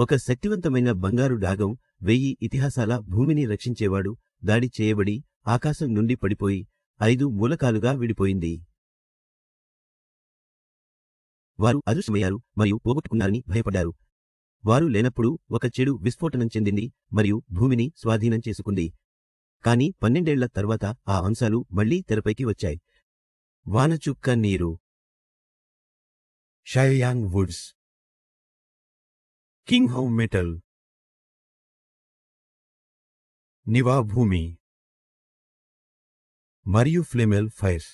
ఒక శక్తివంతమైన బంగారు డాగం 1000 ఇతిహాసాల భూమిని రక్షించేవాడు దాడి చేయబడి ఆకాశం నుండి పడిపోయి 5 మూలకాలుగా విడిపోయింది. వారు అదృశ్యమయ్యారు మరియు పోగొట్టుకున్నారని భయపడ్డారు. వారు లేనప్పుడు ఒక చెడు విస్ఫోటనం చెందింది మరియు భూమిని స్వాధీనం చేసుకుంది. కాని 12 ఏళ్ల తర్వాత ఆ అంశాలు మళ్లీ తెరపైకి వచ్చాయి. వానచుక్క నీరు, షాయోయాంగ్ వుడ్స్, కింగ్ హౌ మెటల్, నివా భూమి మరియు ఫ్లెమెల్ ఫైర్స్.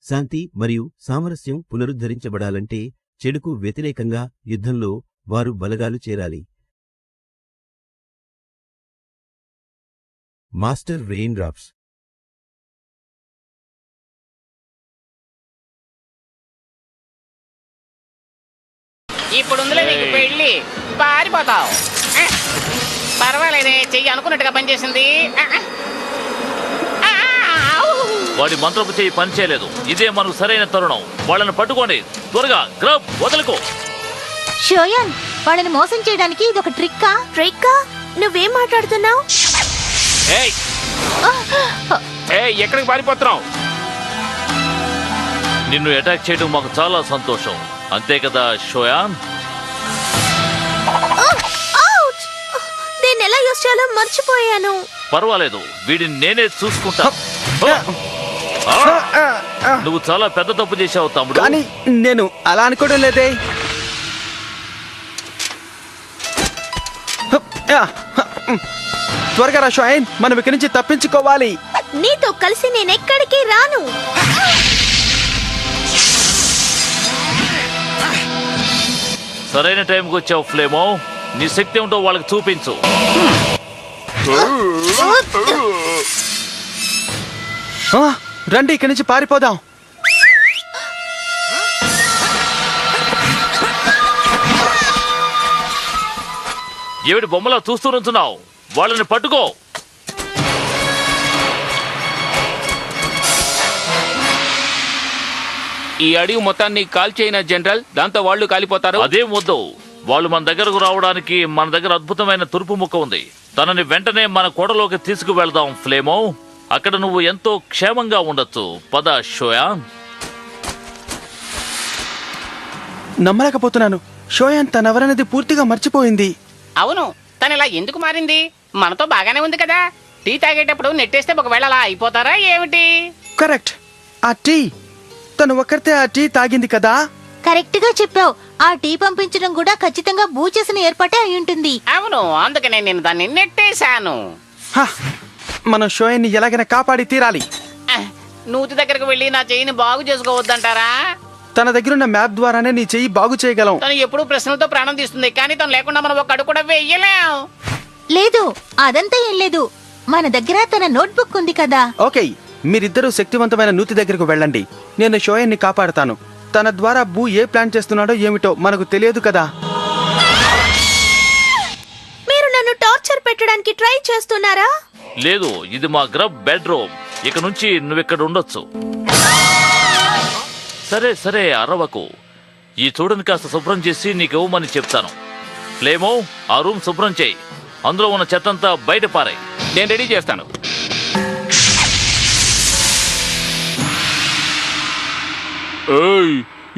శాంతి మరియు సామరస్యం పునరుద్ధరించబడాలంటే చెడుకు వ్యతిరేకంగా యుద్ధంలో వారు బలగాలు చేరాలి. Master rain drops. ఇప్పుడుందిలే నీకు పెళ్ళి, పారిపోతావు. పర్వాలేదే, చెయ్యి అనుకున్నట్టుగా పనిచేసింది. వాడి మంత్రపు చెయ్యి పనిచేయలేదు. ఇదే మనకు సరైన తరుణం. వాళ్ళని పట్టుకోండి త్వరగా. గ్రబ్ వదలుకో. షోయాన్, వాళ్ళని మోసం చేయడానికి ఇదొక ట్రిక్కా? ట్రిక్కా? నువ్వేం మాట్లాడుతున్నావు? ఎక్కడికి పారిపోతున్నావు? నిన్ను అటాక్ చేయడం మాకు చాలా సంతోషం, అంతే కదా షోయాన్? దీన్ని ఎలా యూస్ చేయాలో మర్చిపోయాను. పర్వాలేదు, వీడిని నేనే చూసుకుంటా. నువ్వు చాలా పెద్ద తప్పు చేశావు తమ్ముడు. కానీ నేను అలా అనుకోవడం లేదే. త్వరగా రా షోయన్, మనం ఇక్కడి నుంచి తప్పించుకోవాలి. నీతో కలిసి నేనెక్కడికి రాను. సరైన టైంకి వచ్చావు ఫ్లేమో. నీ శక్తి ఏమిటో వాళ్ళకి చూపించు. రండి, ఇక్కడి నుంచి పారిపోదాం. ఏమిటి బొమ్మలా చూస్తూ నుంచున్నావు? వాళ్ళని పట్టుకో. ఈ అడవి మొత్తాన్ని కాల్చేయిన జనరల్, దాంతో వాళ్ళు కాలిపోతారు. అదేం వద్దు. వాళ్ళు మన దగ్గరకు రావడానికి మన దగ్గర అద్భుతమైన తురుపు ముక్క ఉంది. తనని వెంటనే మన కోటలోకి తీసుకువెళ్దాం ఫ్లేమో. అక్కడ నువ్వు ఎంతో క్షేమంగా ఉండొచ్చు. పద షోయాన్. నమ్మలేకపోతున్నాను, షోయాన్ తనెవరనేది పూర్తిగా మర్చిపోయింది. అవును, తను ఇలా ఎందుకు మారింది? మనతో బాగానే ఉంది కదా. టీ తాగేటప్పుడు నెట్టేస్తే ఒకవేళ అలా అయిపోతారా ఏమిటి? కరెక్ట్. ఆ టీ, తను ఒక్కరితే ఆ టీ తాగింది కదా. కరెక్ట్ గా చెప్పావు. ఆ టీ పంపించడం కూడా ఖచ్చితంగా బూ చేసిన ఏర్పాటే అయి ఉంటుంది. అవును, అందుకనే నేను దాన్ని నెట్టేశాను. మనం షోయన్ని ఎలాగైనా కాపాడి తీరాలి. నూతి దగ్గరకు వెళ్ళి నా చెయ్యిని బాగు చేసుకోవద్దంటారా? తన దగ్గరున్న మ్యాప్ ద్వారానే నీ చెయ్యి బాగు చేయగలం. తను ఎప్పుడు ప్రశ్నలతో ప్రాణం తీస్తుంది, కానీ తను లేకుండా మనం ఒక అడుగు కూడా వేయలేం. లేదు, అదంతా ఏం లేదు. మన దగ్గర తన నోట్బుక్ ఉంది కదా. ఓకే, మీరిద్దరూ శక్తివంతమైన నూతి దగ్గరకు వెళ్ళండి. నేను షోయన్ని కాపాడుతాను. తన ద్వారా బూ ఏ ప్లాన్ చేస్తున్నాడో ఏమిటో మనకు తెలియదు కదా. మీరు నన్ను టార్చర్ పెట్టడానికి ట్రై చేస్తున్నారా? లేదు, ఇది మా గ్రబ్ బెడ్రూమ్. ఇక నుంచి నువ్విక్కడ ఉండొచ్చు. సరే సరే, అరవకు. ఈ చూడని కాస్త శుభ్రం చేసి నీకు ఇవ్వమని చెప్తాను. ఫ్లేమో, ఆ రూమ్ శుభ్రం చేయి. అందులో ఉన్న చెత్తంతా బయట పారాయి. నేను రెడీ చేస్తాను.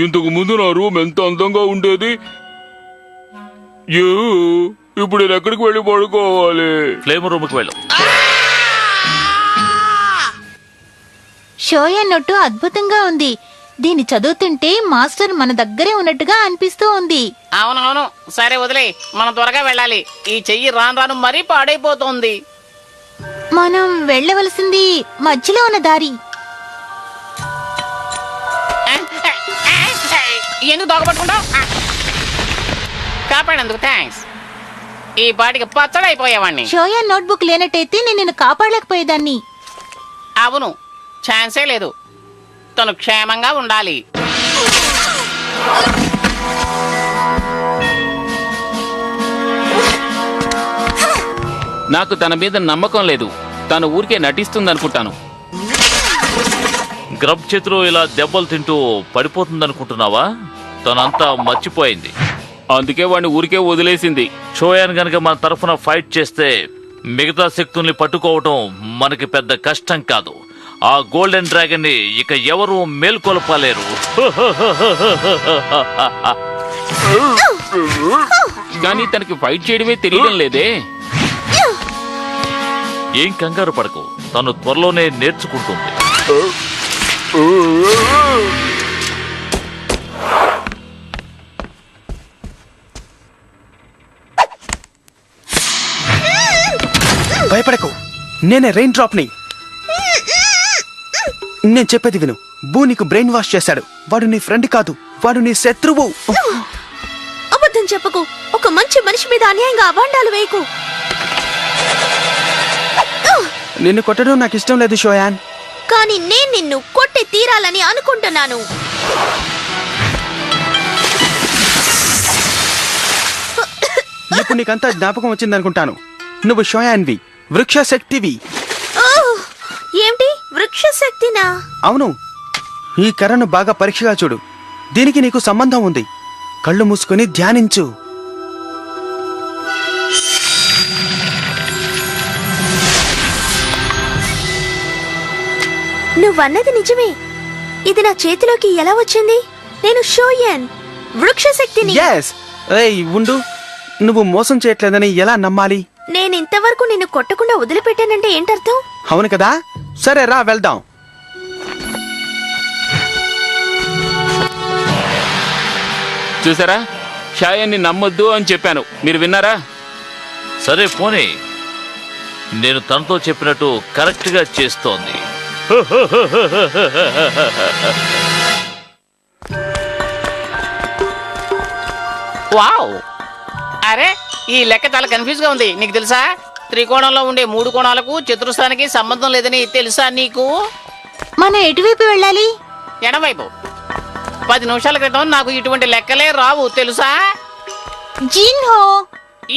ఇంతకు ముందు నా రూమ్ ఎంత అందంగా ఉండేది. ఇప్పుడు నేను ఎక్కడికి వెళ్ళి పడుకోవాలి? ఫ్లేమ్ రూమ్కి వెళ్ళు. షోయన్ నోటు అద్భుతంగా ఉంది. దీన్ని చదువుతుంటే మాస్టర్ మన దగ్గరే ఉన్నట్టుగా అనిపిస్తూ ఉంది. అవునవును, సరే వదిలే, మనం త్వరగా వెళ్ళాలి. ఈ చెయ్యి రాను రాను మరీ పాడైపోతుంది. మనం వెళ్ళవలసింది మధ్యలో ఉన్న దారి. ఎందుకు దొంగపట్టుకుంటావు? కాపాడేందుకు థ్యాంక్స్. ఈ పాటికి పచ్చడైపోయేవాడిని. షోయన్ నోట్బుక్ లేనట్టయితే నేను నిన్ను కాపాడలేకపోయేదాన్ని. అవును, ఛాన్సే లేదు. తను క్షేమంగా ఉండాలి. నాకు తన మీద నమ్మకం లేదు. తను ఊరికే నటిస్తుందనుకుంటాను. గ్రబ్ చేతిలో ఇలా దెబ్బలు తింటూ పడిపోతుందనుకుంటున్నావా? తనంతా మర్చిపోయింది. అందుకే వాడిని ఊరికే వదిలేసింది. షోయాన్ గనక మన తరఫున ఫైట్ చేస్తే మిగతా శక్తుల్ని పట్టుకోవటం మనకి పెద్ద కష్టం కాదు. ఆ గోల్డెన్ డ్రాగన్ ని ఇక ఎవరు మేల్కొల్పలేరు. కానీ తనకి ఫైట్ చేయడమే తెలియడం లేదే. ఏం కంగారు పడకు, తను త్వరలోనే నేర్చుకుంటుంది. భయపడకు, నేనే రెయిన్ డ్రాప్ ని. నేను చెప్పేది విను. బూ నీకు బ్రెయిన్ వాష్ చేశాడు. వాడు నీ ఫ్రెండ్ కాదు, వాడు నీ శత్రువు. అబద్ధం చెప్పకు. ఒక మంచి మనిషి మీద అన్యాయంగా అభాండాలు వేయకు. నిన్ను కొట్టడం నాకు ఇష్టం లేదు షోయాన్. కానీ నేను నిన్ను కొట్టి తీరాలని అనుకుంటున్నాను. ఇప్పుడు నీకంతా జ్ఞాపకం వచ్చిందనుకుంటాను. నువ్వు షోయాన్వి, వృక్ష శక్తివి. ఏమిటి, వృక్ష శక్తినా? అవును. ఈ కర్రను బాగా పరీక్షగా చూడు. దీనికి నీకు సంబంధం ఉంది. కళ్ళు మూసుకొని ధ్యానించు. నువ్వన్నది నిజమే. ఇది నా చేతిలోకి ఎలా వచ్చింది? నేను షోయన్, వృక్ష శక్తిని. ఎస్. ఏయ్ ఉండు, నువ్వు మోసం చేయట్లేదని ఎలా నమ్మాలి? నేను ఇంతవరకు నిన్ను కొట్టకుండా వదిలిపెట్టానంటే ఏంటర్థం? అవును కదా. సరే రా వెళ్దాం. చూసారా, షాయాన్ని నమ్మొద్దు అని చెప్పాను. మీరు విన్నారా? సరే పోనీ, నేను తనతో చెప్పినట్టు కరెక్ట్ గా చేస్తోంది. వావ్! అరే, ఈ లెక్క చాలా కన్ఫ్యూజ్ గా ఉంది. నీకు తెలుసా, త్రికోణంలో ఉండే 3 కోణాలకు చతురస్రానికి సంబంధం లేదని తెలుసా నీకు? మనం ఎటువైపు వెళ్ళాలి? ఎడమవైపు. 10 నిమిషాల క్రితం నాకు ఇటువంటి లెక్కలే రావు తెలుసా. జిన్హో,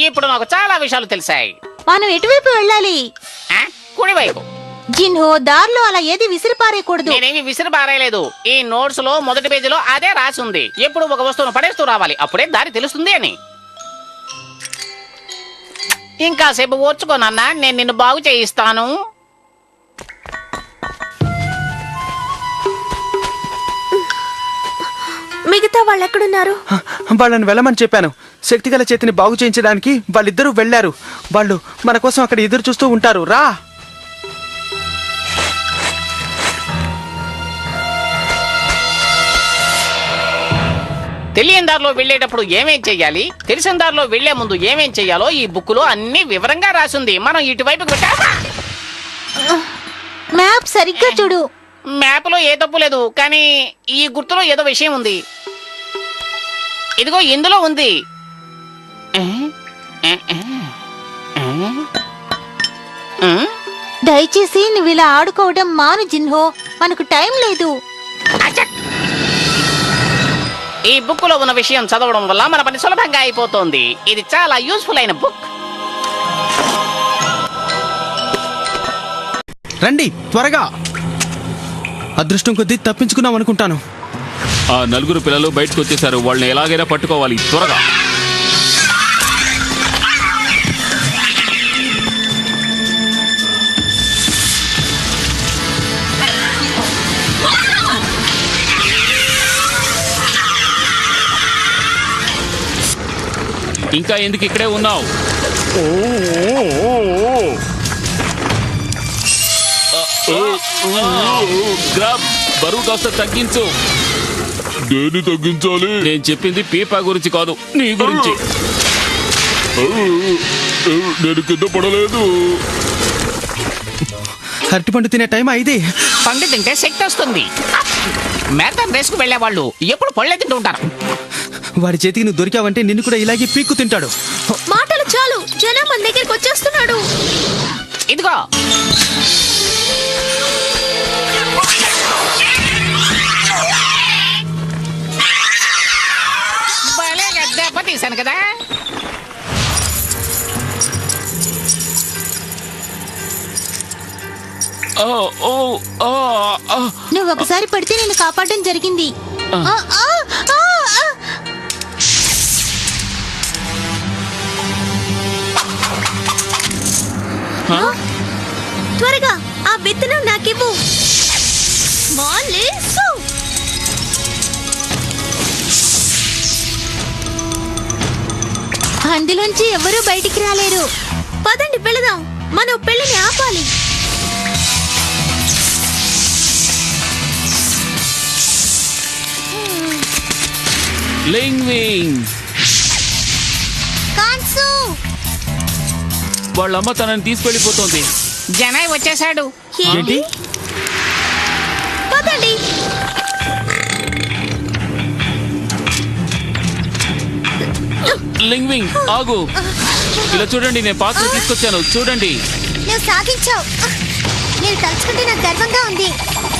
ఇప్పుడు నాకు చాలా విషయాలు తెలిసాయి. మనం ఎటువైపు వెళ్ళాలి? ఆ? కుడివైపు. జిన్హో, దారిలో అలా ఏది విసిరిపారేయకూడదు. నేనేమి విసిరి పారేయలేదు. ఈ నోట్స్ లో మొదటి పేజీలో అదే రాసి ఉంది. ఎప్పుడు ఒక వస్తువును పడేస్తూ రావాలి, అప్పుడే దారి తెలుస్తుంది అని. ఇంకాసేపు ఓర్చుకో నాన్న, నేను నిన్ను బాగు చేయిస్తాను. మిగతా వాళ్ళెక్కడున్నారు? వాళ్ళని వెళ్ళమని చెప్పాను. శక్తిగల చేతిని బాగు చేయించడానికి వాళ్ళిద్దరూ వెళ్లారు. వాళ్ళు మన కోసం అక్కడ ఎదురు చూస్తూ ఉంటారు. రా. తెలియని దారిలో వెళ్ళేటప్పుడు ఏమేం చెయ్యాలి, తెలిసిన దారిలో వెళ్లే ముందు ఏమేం చెయ్యాలో ఈ బుక్ లో అన్ని వివరంగా రాసింది. మనం ఇటువైపుకి పెట్టా. మ్యాప్ సరిగ్గా చూడు. మ్యాప్ లో ఏ తప్పు లేదు, కానీ ఈ గుర్తులో ఏదో విషయం ఉంది. ఇదిగో ఇందులో ఉంది. దయచేసి నువ్వు ఇలా ఆడుకోవడం మాను జిన్హో, మనకు టైం లేదు. ఈ బుక్ లో ఉన్న విషయం చదవడం వల్ల మన పని సులభంగా అయిపోతుంది. ఇది చాలా యూస్ఫుల్ అయిన బుక్. రండి త్వరగా. అదృష్టం కొద్దీ తప్పించుకున్నాం అనుకుంటాను. ఆ 4 పిల్లలు బయటకు వచ్చేసారు. వాళ్ళని ఎలాగైనా పట్టుకోవాలి త్వరగా. ఇంకా ఎందుకు ఇక్కడే ఉన్నావు? గ్రాబ్, బరువు కాస్త తగ్గించు. దేన్ని తగ్గించాలి? నేను చెప్పింది పీపా గురించి కాదు, నీ గురించి. నేను కింద పడలేదు. అరటిపండు తినే టైం అయింది. పండు తింటే శక్తి వస్తుంది. మేతన్ రేసుకు వెళ్లే వాళ్ళు ఎప్పుడు పళ్ళే తింటూ ఉంటారు. వాడి చేతికి నువ్వు దొరికావంటే నిన్ను కూడా ఇలాగే పీక్కు తింటాడు. మాటలు చాలు, జనం మన దగ్గరికి వచ్చేస్తున్నాడు. ఇదిగో భలేగా దెబ్బ తీశాను కదా. నువ్వు ఒకసారి పడితే నేను కాపాడడం జరిగింది. త్వరగా ఆ విత్తనం నాకివ్వు. మాలిసు. అందులోంచి ఎవరూ బయటికి రాలేరు. పదండి వెళదాం. మనం పెళ్లిని ఆపాలి. లింగ్వింగ్ కాన్సు వాళ్ళ అమ్మ తనని తీసుకెళ్ళిపోతోంది. జనాయ్ వచ్చేసాడు. ఏంటి? పదండి. లింగ్వింగ్ ఆగు. ఇలా చూడండి, నేను పాత్ర తీసుకొచ్చాను చూడండి. నువ్వు సాగించావు. నేను తలుచుకుంటే నాకు గర్వంగా ఉంది.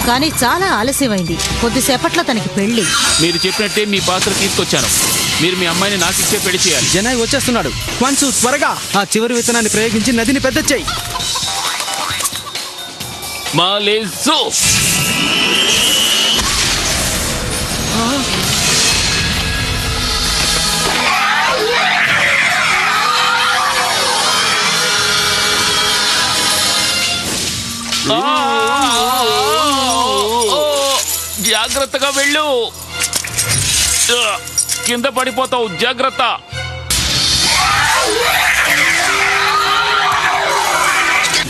కానీ చాలా ఆలస్యమైంది. కొద్దిసేపట్లో తనకి పెళ్లి. మీరు చెప్పినట్టే మీ పాత్ర తీసుకొచ్చాను. మీరు మీ అమ్మాయిని నాకు ఇచ్చే పెళ్లి చేయాలి. జనాయ్ వచ్చేస్తున్నాడు. క్వాన్సు త్వరగా ఆ చివరి విత్తనాన్ని ప్రయోగించి నదిని పెద్ద చెయ్యి. మాలేజో జాగ్రత్తగా వెళ్ళు. కింద పడిపోతావు, జాగ్రత్త.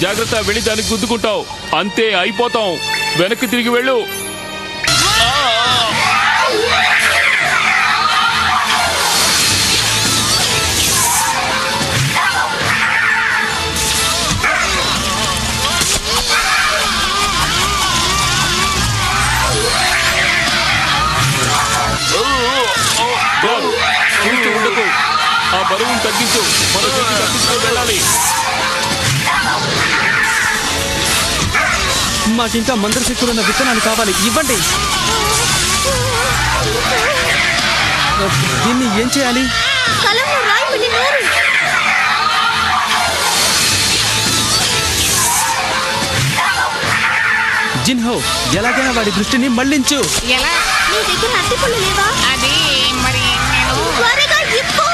జాగ్రత్త, వెళ్ళి దానికి గుద్దుకుంటావు. అంతే, అయిపోతాం. వెనక్కి తిరిగి వెళ్ళు. చూస్తూ ఉండకు. ఆ బరువును తగ్గించు. మన చేతి తప్పించుకొని వెళ్ళాలి. మాకింకా మంత్రశక్తులున్న విత్తనాలు కావాలి, ఇవ్వండి. దీన్ని ఏం చేయాలి? కలంలో రాయి పెట్టి నూరు. జిన్హో, ఎలాగైనా వాడి దృష్టిని మళ్లించు. ఎలా? నీ దగ్గర అట్టిపళ్ళు లేవా? అది మరి నేను త్వరగా ఇప్పు.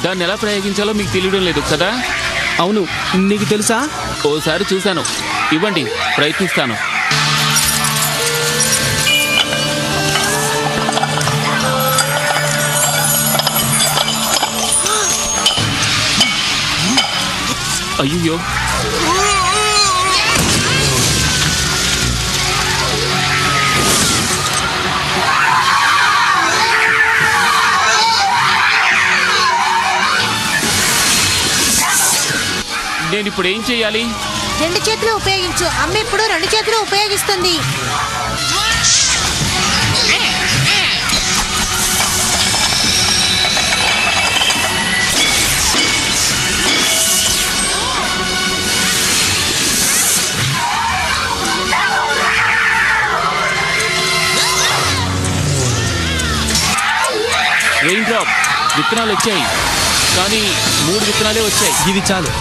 దాన్ని ఎలా ప్రయోగించాలో మీకు తెలియడం లేదు కదా? అవును, నీకు తెలుసా? ఓసారి చూశాను. ఇవ్వండి, ప్రయత్నిస్తాను. అయ్యో, నేను ఇప్పుడు ఏం చేయాలి? రెండు చేతులు ఉపయోగించు. అమ్మ ఇప్పుడు రెండు చేతులు ఉపయోగిస్తుంది. రెయిన్ డ్రాప్ విత్తనాలు వచ్చాయి, కానీ 3 విత్తనాలే వచ్చాయి. ఇది చాలు.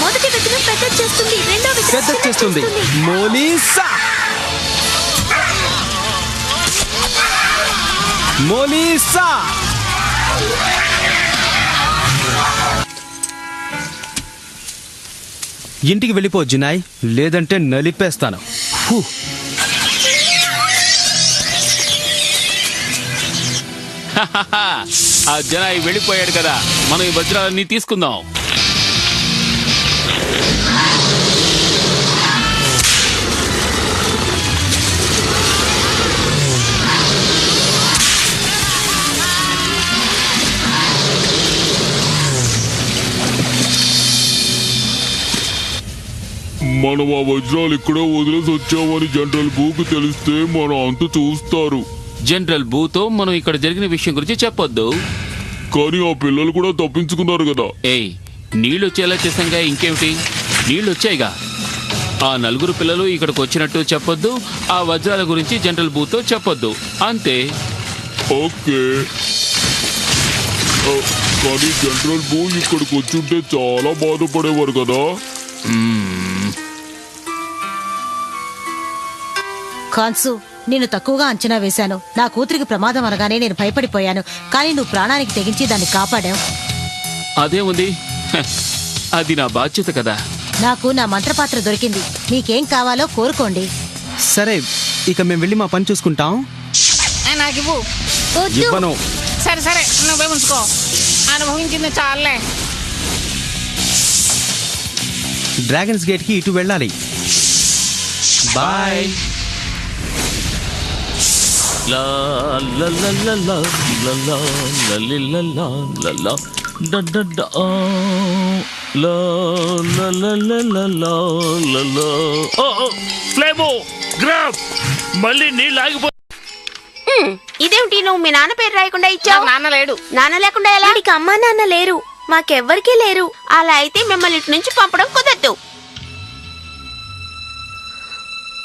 మొదటి విత్తనం పెద్ద చేస్తుంది, రెండో విత్తనం పెద్ద చేస్తుంది. మోలీసా, మోలీసా. ఇంటికి వెళ్ళిపో జినాయ్, లేదంటే నలిపేస్తాను. ఫు. ఆ జనాయి వెళ్ళిపోయాడు కదా, మనం ఈ వజ్రాలన్నీ తీసుకుందాం. మనం ఆ వజ్రాలు ఇక్కడే వదిలేసి వచ్చామని జనరల్ బూకి తెలిస్తే మన అంత చూస్తారు. జనరల్ బూతో మనం ఇక్కడ జరిగిన విషయం గురించి చెప్పొద్దు. కానీ ఆ పిల్లలు కూడా తప్పించుకున్నారు కదా. ఏయ్, నీళ్ళు వచ్చేలా చేసాంగా, ఇంకేమిటి? నీళ్ళు వచ్చాయిగా. ఆ 4 పిల్లలు ఇక్కడికి వచ్చినట్టు చెప్పొద్దు. ఆ వజ్రాల గురించి జనరల్ బూతో చెప్పొద్దు, అంతే. ఓకే. కానీ జనరల్ బూ ఇక్కడికి వచ్చుంటే చాలా బాధపడేవారు కదా. ఖాన్సు, నేను తక్కువగా అంచనా వేశాను. నా కూతురికి ప్రమాదం అనగానే నేను భయపడిపోయాను. కానీ నువ్వు ప్రాణానికి తెగించి దాన్ని కాపాడావు. అదే ఉంది, అది నా బాధ్యత కదా. నాకు నా మంత్రపాత్ర దొరికింది. మీకేం కావాలో కోరుకోండి. సరే, ఇక మేము వెళ్ళి మా పని చూసుకుంటాం. నాకు ఇవ్వు. ఇవ్వను. సరే సరే, నువ్వే ఉంచుకో. అనుభవించింది చాలే. డ్రాగన్స్ గేట్ కి ఇటు వెళ్ళాలి. బాయ్. లా లా లా లా లా లా లా లా లి లా లా లా లా డ డ డ ఆ లా లా లా లా లా లా లా లా. ఓ ఫ్లేమో గ్రాబ్, మళ్ళీ నీళ్ళు ఆగిపో. ఇదేమిటి నువ్వు మీ నాన్న పేరు రాయకుండా ఇచ్చావు? నాన్న లేడు. నాన్న లేకుండా ఎలా? నీకు అమ్మా నాన్న లేరు, మాకెవ్వరికీ లేరు. అలా అయితే మిమ్మల్ని ఇటు నుంచి పంపడం కుదరదు.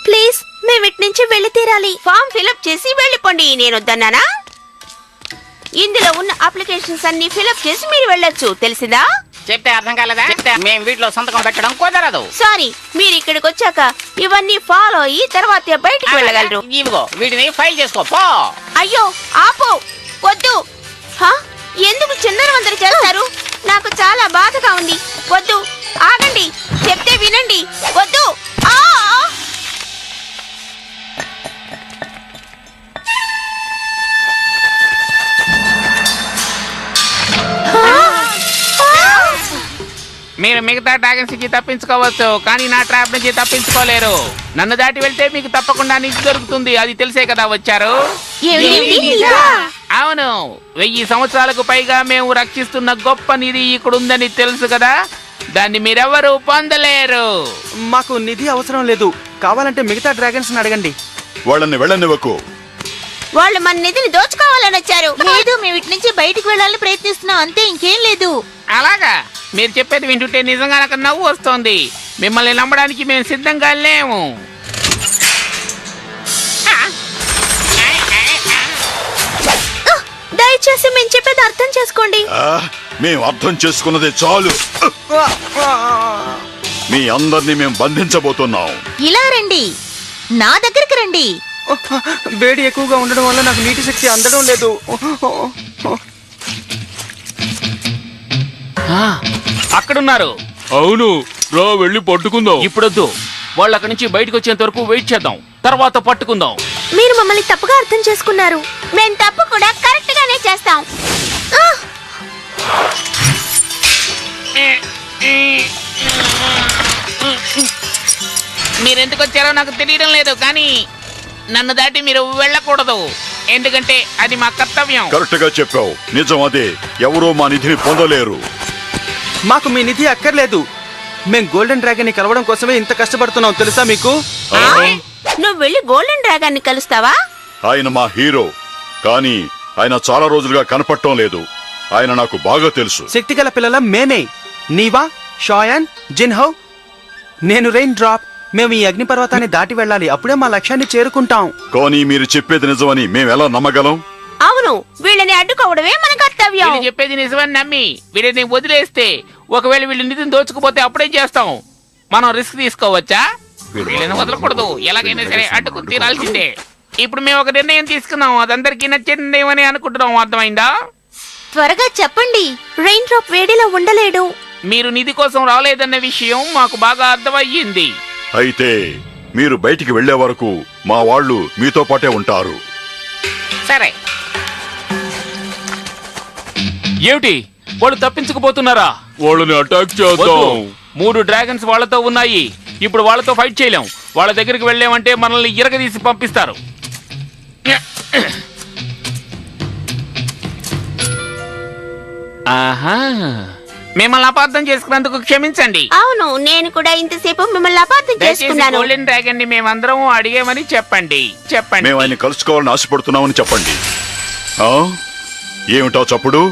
ప్లీజ్, మేము ఇటు నుంచి వెళ్ళి తీరాలి. ఫామ్ ఫిలప్ చేసి వెళ్ళిపోండి. నేను వద్దన్నానా? ఇందులో ఉన్న అప్లికేషన్స్ అన్ని ఫిలప్ చేసి మీరు వెళ్ళొచ్చు, తెలిసిందా? చెప్తే అర్థం కాలేదా? చెప్తే మేము వీటిలో సంతకం పెట్టడం కుదరదు. సారీ, మీరు ఇక్కడికి వచ్చాక ఇవన్నీ ఫాలో అయ్యి తర్వాత బయటికి వెళ్ళగలరు. ఇవిగో వీటిని ఫైల్ చేసుకో పో. అయ్యో ఆపో, వద్దు. ఎందుకు చిన్నరవందరు చేస్తారు? నాకు చాలా బాధగా ఉంది. వద్దు, ఆగండి, చెప్తే వినండి. వద్దు. మీరు మిగతా డ్రాగన్స్ నుంచి తప్పించుకోవచ్చు, కానీ నా ట్రాప్ నుంచి తప్పించుకోలేరు. నన్ను దాటి వెళ్తే మీకు తప్పకుండా నిధి దొరుకుతుంది. అది తెలిసే కదా వచ్చారు. అవును, 1000 సంవత్సరాలకు పైగా మేము రక్షిస్తున్న గొప్ప నిధి ఇక్కడ ఉందని తెలుసు కదా. దాన్ని మీరెవరూ పొందలేరు. మాకు నిధి అవసరం లేదు. కావాలంటే మిగతా డ్రాగన్స్ అడగండి. వాళ్ళని వెళ్ళనివ్వకు. వాళ్ళు మన నిధిని దోచుకోవాలని వచ్చారు. లేదు, మేము ఇటు నుంచి బయటికి వెళ్ళాలని ప్రయత్నిస్తున్నాం, అంతే, ఇంకేం లేదు. అలాగా? మీరు చెప్పేది వింటుంటే నిజంగా నాకు నవ్వు వస్తోంది. మిమ్మల్ని నమ్మడానికి మేము సిద్ధంగా లేము. దయచేసి మేము చెప్పేది అర్థం చేసుకోండి. మేము అర్థం చేసుకున్నదే చాలు. మీ అందరినీ మేము బంధించబోతున్నాం. ఇలా రండి, నా దగ్గరికి రండి. వేడి ఎక్కువగా ఉండడం వల్ల నాకు నీటి శక్తి అందడం లేదు. అక్కడున్నారు. అవును, రా వెళ్ళి పట్టుకుందాం. ఇప్పుడొద్దు, వాళ్ళు అక్కడి నుంచి బయటకు వచ్చేంత వరకు వెయిట్ చేద్దాం, తర్వాత పట్టుకుందాం. మీరు మమ్మల్ని తప్పుగా అర్థం చేసుకున్నారు. మేము తప్పు కూడా కరెక్ట్ గానే చేస్తాం. మీరెందుకు వచ్చారో నాకు తెలియడం లేదు, కానీ నన్ను దాటి మీరు వెళ్ళకూడదు, ఎందుకంటే అది మా కర్తవ్యం. కరెక్ట్ గా చెప్పావు, నిజం అదే. ఎవరో మా నిధిని పొందలేరు. మాకు మీ నిధి అక్కర్లేదు. మేం గోల్డెన్ డ్రాగన్ ని కలవడం కోసమే ఇంత కష్టపడుతున్నాం, తెలుసా మీకు? నువ్వు వెళ్ళి గోల్డెన్ డ్రాగన్ ని కలుస్తావా? ఆయన మా హీరో, కానీ ఆయన చాలా రోజులుగా కనపడటం లేదు. ఆయన నాకు బాగా తెలుసు. శక్తి గల పిల్లల మేమే, నీవా, షాయన్, జిన్హో, నేను రెయిన్ డ్రాప్. మేము ఈ అగ్నిపర్వతాన్ని దాటి వెళ్ళాలి, అప్పుడే మా లక్ష్యాన్ని చేరుకుంటాం. కానీ మీరు చెప్పేది నిజమని మేము ఎలా నమ్మగలం? అవును, వీళ్ళని అడ్డుకోవడమే మన కర్తవ్యం. వీళ్ళు చెప్పేది నిజమని నమ్మి వీళ్ళని వదిలేస్తే, ఒకవేళ వీళ్ళు నిధిని దోచుకుపోతే అప్పుడేం చేస్తాం? మనం రిస్క్ తీసుకోవచ్చా? వీళ్ళని వదలకూడదు, ఎలాగైనా సరే అడ్డుకు తీరాల్సిందే. ఇప్పుడు మేము ఒక నిర్ణయం తీసుకున్నాం, అదందరికీ నచ్చే నిర్ణయం అని అనుకుంటున్నాం, అర్థమైందా? త్వరగా చెప్పండి. రెయిన్ డ్రాప్ వేడిలో ఉండలేడు. మీరు నిధి కోసం రాలేదన్న విషయం మాకు బాగా అర్థమయ్యింది. అయితే మీరు బయటికి వెళ్లే వరకు మా వాళ్ళు మీతో పాటే ఉంటారు. సరే. ఏమిటి, వాళ్ళు తప్పించుకుపోతున్నారా? వాళ్ళని అటాక్ చేద్దాం. 3 డ్రాగన్స్ వాళ్ళతో ఉన్నాయి. ఇప్పుడు వాళ్ళతో ఫైట్ చేయలేం. వాళ్ళ దగ్గరికి వెళ్ళామంటే మనల్ని ఇరగదీసి పంపిస్తారు. ఆహా, మిమ్మల్ని అపార్థం చేసుకున్నందుకు క్షమించండి. అవును, నేను కూడా ఇంతసేపు మిమ్మల్ని అపార్థం దయచేసి చేసుకున్నాను. గోల్డెన్ డ్రాగన్ ని మేమందరం అడిగామని చెప్పండి. చెప్పండి. మేము ఆయన కలుసుకోవాలని ఆశపడుతున్నామని చెప్పండి. ఆ? ఏమిటో చప్పుడు?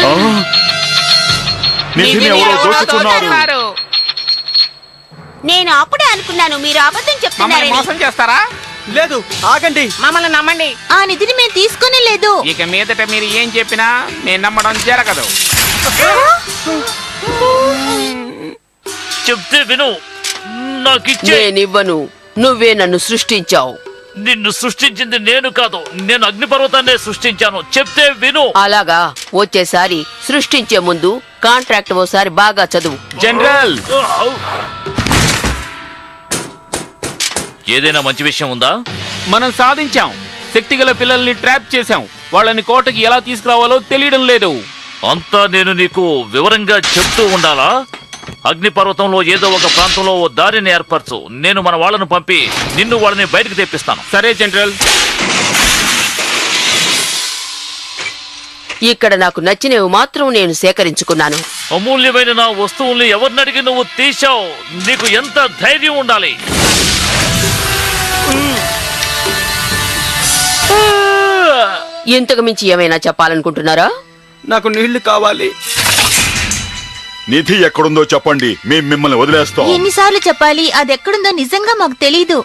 ఆ? నిధిని ఎవరో దోచుకున్నారు. నేను అప్పుడే అనుకున్నాను మీరు అబద్ధం మమ్మల్ని చెప్తున్నారని. మోసం చేస్తారా? లేదు, ఆగండి. మమ్మల్ని నమ్మండి. ఆ నిధిని మేము తీసుకునే లేదు. ఇక మీదట మీరు ఏం చెప్పినా నేను నమ్మడం జరగదు. చెప్తే విను, నాకిచ్చే. నేనివ్వను, నువ్వే నన్ను సృష్టించావు. నిన్ను సృష్టించింది నేను కాదు, నేను అగ్నిపర్వతాన్నే సృష్టించాను. చెప్తే విను. అలాగా, వచ్చేసారి సృష్టించే ముందు కాంట్రాక్ట్ ఓసారి బాగా చదువు. జనరల్, ఏదైనా మంచి విషయం ఉందా? మనం సాధించాం. శక్తిగల పిల్లల్ని ట్రాప్ చేశాం. వాళ్ళని కోటకి ఎలా తీసుకురావాలో తెలియడం లేదు. అంతా నేను నీకు వివరంగా చెప్తూ ఉండాలా? అగ్నిపర్వతంలో ఏదో ఒక ప్రాంతంలో ఓ దారిని ఏర్పరచు. నేను మన వాళ్ళను పంపి నిన్ను వాళ్ళని బయటకు తెప్పిస్తాను. సరే జనరల్. ఇక్కడ నాకు నచ్చినవి మాత్రం నేను సేకరించుకున్నాను. అమూల్యమైన నా వస్తువుల్ని ఎవరినడిగి నువ్వు తీశావు? నీకు ఎంత ధైర్యం ఉండాలి? ఇంతకు మించి ఏమైనా చెప్పాలనుకుంటున్నారా? నాకు నీళ్లు కావాలి. నిధి ఎక్కడుందో చెప్పండి, మేము మిమ్మల్ని వదిలేస్తాం. ఎన్నిసార్లు చెప్పాలి? అది ఎక్కడుందో నిజంగా మాకు తెలీదు.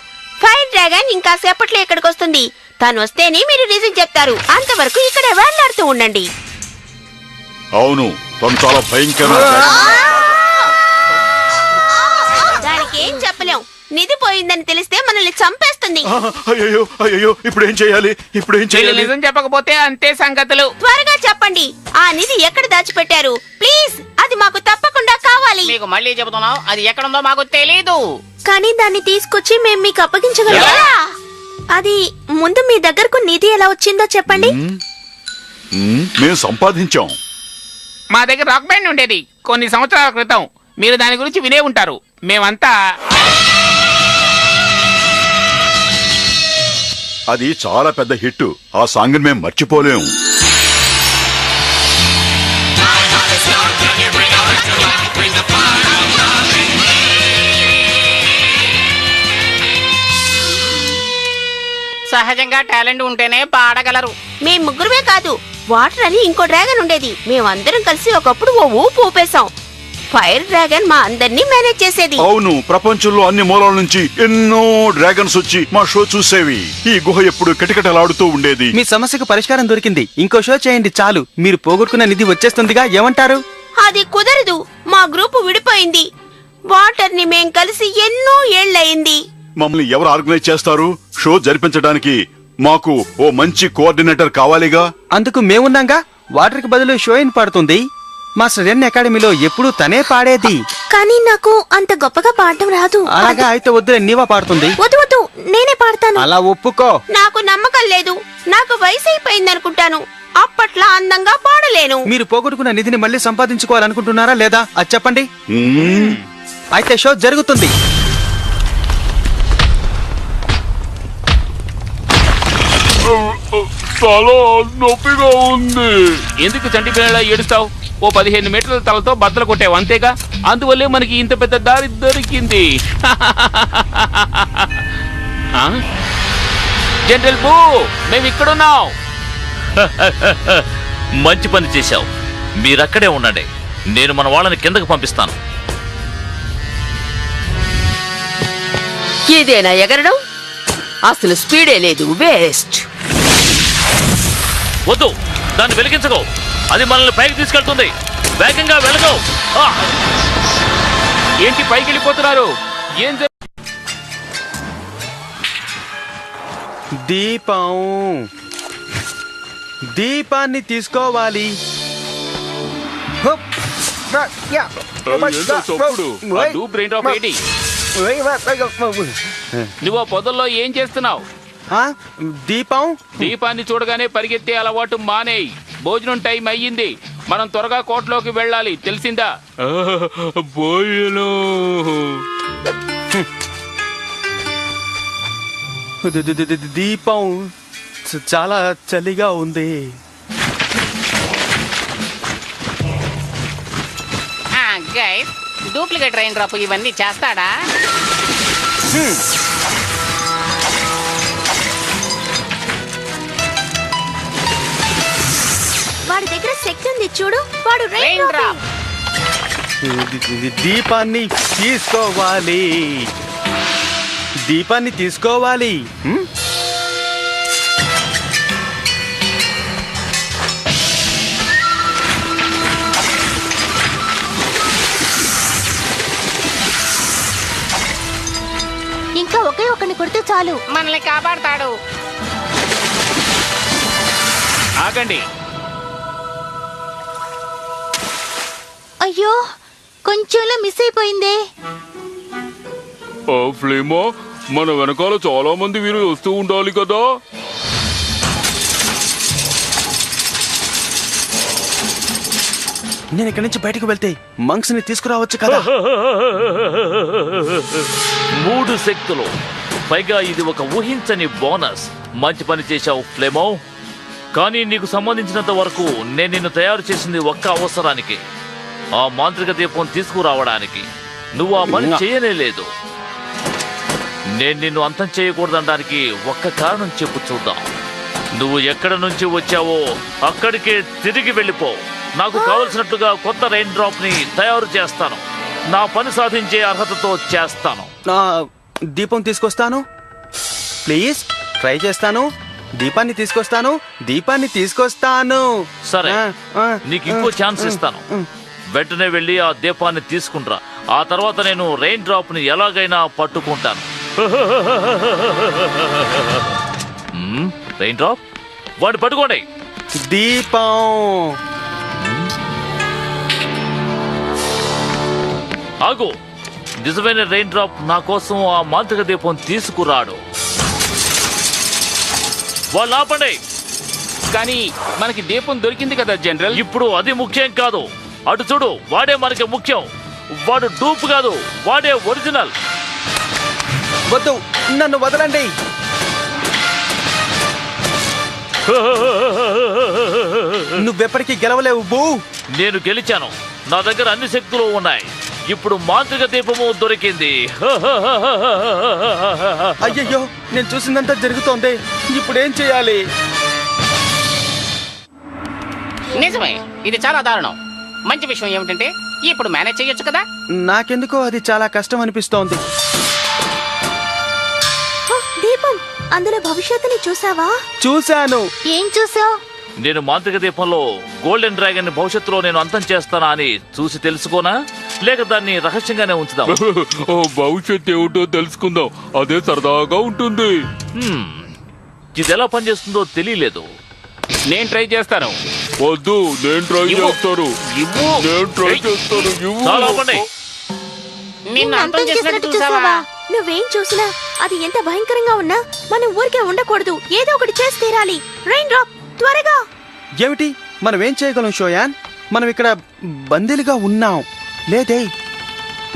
ఫైర్ డ్రాగన్ ఇంకా సేపట్లో ఇక్కడికి వస్తుంది. తను వస్తేనే మీరు నిజం చెప్తారు. అంతవరకు ఇక్కడ వేళ్లాడుతూ ఉండండి. అవును, తను చాలా భయంకరమైన దానికి ఏం చెప్పలేం. నిధి పోయిందని తెలిస్తే మనల్ని చంపేస్తుంది. అయ్యో అయ్యో, ఇప్పుడు ఏం చేయాలి? ఇప్పుడు ఏం వీళ్ళు చేయాలి? నిజం చెప్పకపోతే అంతే సంగతులు. త్వరగా చెప్పండి, ఆ నిధి ఎక్కడ దాచిపెట్టారు? ప్లీజ్, అది మాకు తప్పకుండా కావాలి. మీకు మళ్ళీ చెబుతున్నాం, అది ఎక్కడుందో మాకు తెలీదు. కానీ దాన్ని తీసుకొచ్చి మేము మీకు అప్పగించగలం. అది ముందు మీ దగ్గరకు నిధి ఎలా వచ్చిందో చెప్పండి. మేము సంపాదించాం. మా దగ్గర రాక్ బ్యాండ్ ఉండేది కొన్ని సంవత్సరాల క్రితం. మీరు దాని గురించి వినే ఉంటారు. మేమంతా అది చాలా పెద్ద హిట్. ఆ సాంగ్ మేము మర్చిపోలేము. సహజంగా టాలెంట్ ఉంటేనే పాడగలరు. మేం ముగ్గురమే కాదు, వాటర్ అని ఇంకో డ్రాగన్ ఉండేది. మేమందరం కలిసి ఒకప్పుడు ఓ ఊపు ఊపేశాం. ఫైర్ డ్రాగన్ మా అందరినీ మేనేజ్ చేసేది. అవును, ప్రపంచంలో అన్ని మూలాల నుంచి ఎన్నో డ్రాగన్స్ వచ్చి మా షో చూసేవి. ఈ గుహ ఎప్పుడు కిటకిటలాడుతూ ఉండేది. మీ సమస్యకు పరిష్కారం దొరికింది. ఇంకో షో చేయండి చాలు. మీరు పోగొట్టుకున్న నిధి వచ్చేస్తుందిగా, ఏమంటారు? అది కుదరదు, మా గ్రూపు విడిపోయింది. వాటర్ ని మేం కలిసి ఎన్నో ఏళ్లయింది. మమ్మల్ని ఎవరు ఆర్గనైజ్ చేస్తారు? షో జరిపించడానికి మాకు ఓ మంచి కోఆర్డినేటర్ కావాలిగా. అందుకు మేమున్నాగా. వాటర్ కి బదులు షోయిన్ పాడుతుంది. మాస్టర్ ఎన్ అకాడమీలో ఎప్పుడూ తనే పాడేది. కానీ నాకు అంత గొప్పగా పాడటం రాదు. అలాగా అయితే వద్దులే, నీవా పాడుతుంది. వద్దు వద్దు, నేనే పాడతాను. అలా ఒప్పుకో. నాకు నమ్మకం లేదు. నాకు వయసు అయిపోయింది అనుకుంటాను. అప్పట్లా అందంగా పాడలేను. మీరు పోగొట్టుకున్న నిధిని మళ్ళీ సంపాదించుకోవాలనుకుంటున్నారా లేదా? అది చెప్పండి. అయితే షో జరుగుతుంది. చాలా నొప్పిగా ఉంది. ఎందుకు చంటి పిల్లలా ఏడుస్తావు? ఓ 15 మీటర్ల తలతో బద్దలు కొట్టావు అంతేగా. అందువల్లే మనకి ఇంత పెద్ద దారి దొరికింది. జనరల్ బూ, మేము ఇక్కడున్నాం. మంచి పని చేశావు. మీరక్కడే ఉండండి, నేను మన వాళ్ళని కిందకు పంపిస్తాను. ఇదేనా ఎగరడం? అసలు స్పీడే లేదు, వేస్ట్. వద్దు, దాన్ని వెలిగించకు. అది మనల్ని పైకి తీసుకెళ్తుంది. వేగంగా వెలగో. ఏంటి పైకి వెళ్ళిపోతున్నారు? ఏం దీపం, దీపాన్ని తీసుకోవాలి. నువ్వు పొదల్లో ఏం చేస్తున్నావు? దీపం. దీపాన్ని చూడగానే పరిగెత్తే అలవాటు మానేయ్. భోజనం టైం అయ్యింది. మనం త్వరగా కోటలోకి వెళ్ళాలి, తెలిసిందా? దీపం, చాలా చలిగా ఉంది. గైస్ డూప్లికేట్ రైన్ డ్రాప్ ఇవన్నీ చేస్తాడా? వాడి దగ్గర శక్తి ఉంది చూడు. వాడు రైన్ డ్రాప్. దీపాన్ని తీసుకోవాలి. దీపాన్ని తీసుకోవాలి. ఇంకా ఒకే ఒకరిని కొడితే చాలు. మనల్ని కాపాడతాడు. ఆగండి. అయ్యో కొంచెంలో మిస్ అయిపోయిందే. ఫ్లేమా, మన వెనకాల చాలా మంది వీరు వస్తూ ఉండాలి కదా. నేను ఇక్కడి నుంచి బయటకు వెళ్తే మంక్స్ ని తీసుకురావచ్చు కదా. 3 శక్తులు, పైగా ఇది ఒక ఊహించని బోనస్. మంచి పని చేశావు ఫ్లేమో. కానీ నీకు సంబంధించినంత వరకు నేను నిన్ను తయారు చేసింది ఒక్క అవసరానికి, ఆ మాంత్రిక దీపం తీసుకురావడానికి. నువ్వు ఆ పని చేయనే లేదు. నేను నిన్ను అంతం చేయకూడదనడానికి ఒక్క కారణం చెప్పు చూద్దాం. నువ్వు ఎక్కడ నుంచి వచ్చావో అక్కడికే తిరిగి వెళ్ళిపో. నాకు కావలసినట్టుగా కొత్త రెయిన్ డ్రాప్ ని తయారు చేస్తాను. నా పని సాధించే అర్హతతో చేస్తాను. దీపం తీసుకొస్తాను. ప్లీజ్ ట్రై చేస్తాను. దీపాన్ని తీసుకొస్తాను. దీపాన్ని తీసుకొస్తాను. సరే, నీకు ఇంకో ఛాన్స్ ఇస్తాను. వెంటనే వెళ్ళి ఆ దీపాన్ని తీసుకుంటా. ఆ తర్వాత నేను రెయిన్ డ్రాప్ ని ఎలాగైనా పట్టుకుంటాను. రెయిన్ డ్రాప్, వాడిని పట్టుకోండి. దీపం. ఆగు. నిజమైన రెయిన్ డ్రాప్ నా కోసం ఆ మాంత్రిక దీపం తీసుకురాడు. వాళ్ళు ఆపండి. కానీ మనకి దీపం దొరికింది కదా జనరల్. ఇప్పుడు అది ముఖ్యం కాదు. అటు చూడు, వాడే మనకి ముఖ్యం. వాడు డూప్ కాదు, వాడే ఒరిజినల్. వద్దు, నన్ను వదలండి. నువ్వెప్పటికీ గెలవలేవు బూ. నేను గెలిచాను. నా దగ్గర అన్ని శక్తులు ఉన్నాయి. ఇప్పుడు మాంత్రిక దీపము దొరికింది. అయ్యయ్యో, నేను చూసిందంతా జరుగుతోంది. ఇప్పుడేం చేయాలి? నిజమే, ఇది చాలా దారుణం. మంచి విషయం ఏమిటంటే ఇప్పుడు మేనేజ్ చేయొచ్చు కదా. నాకెందుకో అది చాలా కష్టం అనిపిస్తోంది. దీపం, అందులో భవిష్యత్తుని చూసావా? చూశాను. ఏం చూసావు? నేను మాంత్రిక దీపంలో గోల్డెన్ డ్రాగన్ ని భవిష్యత్తులో నేను అంతం చేస్తానా అని చూసి తెలుసుకోనా, లేక దాన్ని రహస్యంగానే ఉంచుదాం? భవిష్యత్ ఏమిటో తెలుసుకుందాం, అదే సరదాగా ఉంటుంది. ఇది ఎలా పనిచేస్తుందో తెలియలేదు. నేను ట్రై చేస్తాను. వద్దు, నేను ట్రై చేస్తాను. నేను ట్రై చేస్తాను. చాలా ఆపండి. నిన్ను అంతం చేసినట్టు చూసావా? నువ్వేం చూసినా అది ఎంత భయంకరంగా ఉన్నా మనం ఊరికే ఉండకూడదు. ఏదో ఒకటి చేసి తీరాలి. రెయిన్ డ్రాప్, త్వరగా. ఏమిటి? మనం ఏం చేయగలం షోయాన్? మనం ఇక్కడ బందీలుగా ఉన్నాం. లేదే,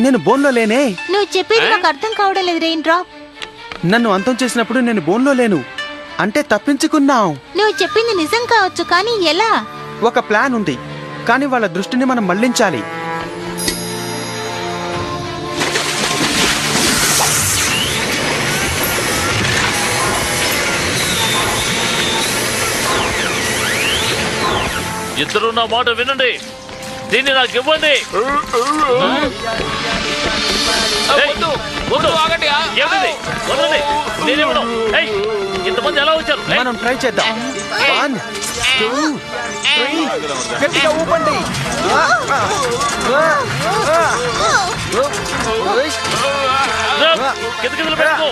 నేను బోన్లో లేనే. నువ్వు చెప్పేది నాకు అర్థం కావడం లేదు రెయిన్ డ్రాప్. నన్ను అంతం చేసినప్పుడు నేను బోన్లో లేను. అంటే తప్పించుకున్నాం. నువ్వు చెప్పింది నిజం కావచ్చు, కానీ ఎలా? ఒక ప్లాన్ ఉంది, కానీ వాళ్ళ దృష్టిని మనం మళ్లించాలి. ఇద్దరు నా మాట వినండి. దీన్ని నాకు ఇవ్వండి. ఇంతమంది ఎలా వచ్చారు? మనం ట్రై చేద్దాం. 1 2 3 గట్టిగా ఊపండి. కితకితలు పెట్టుకో.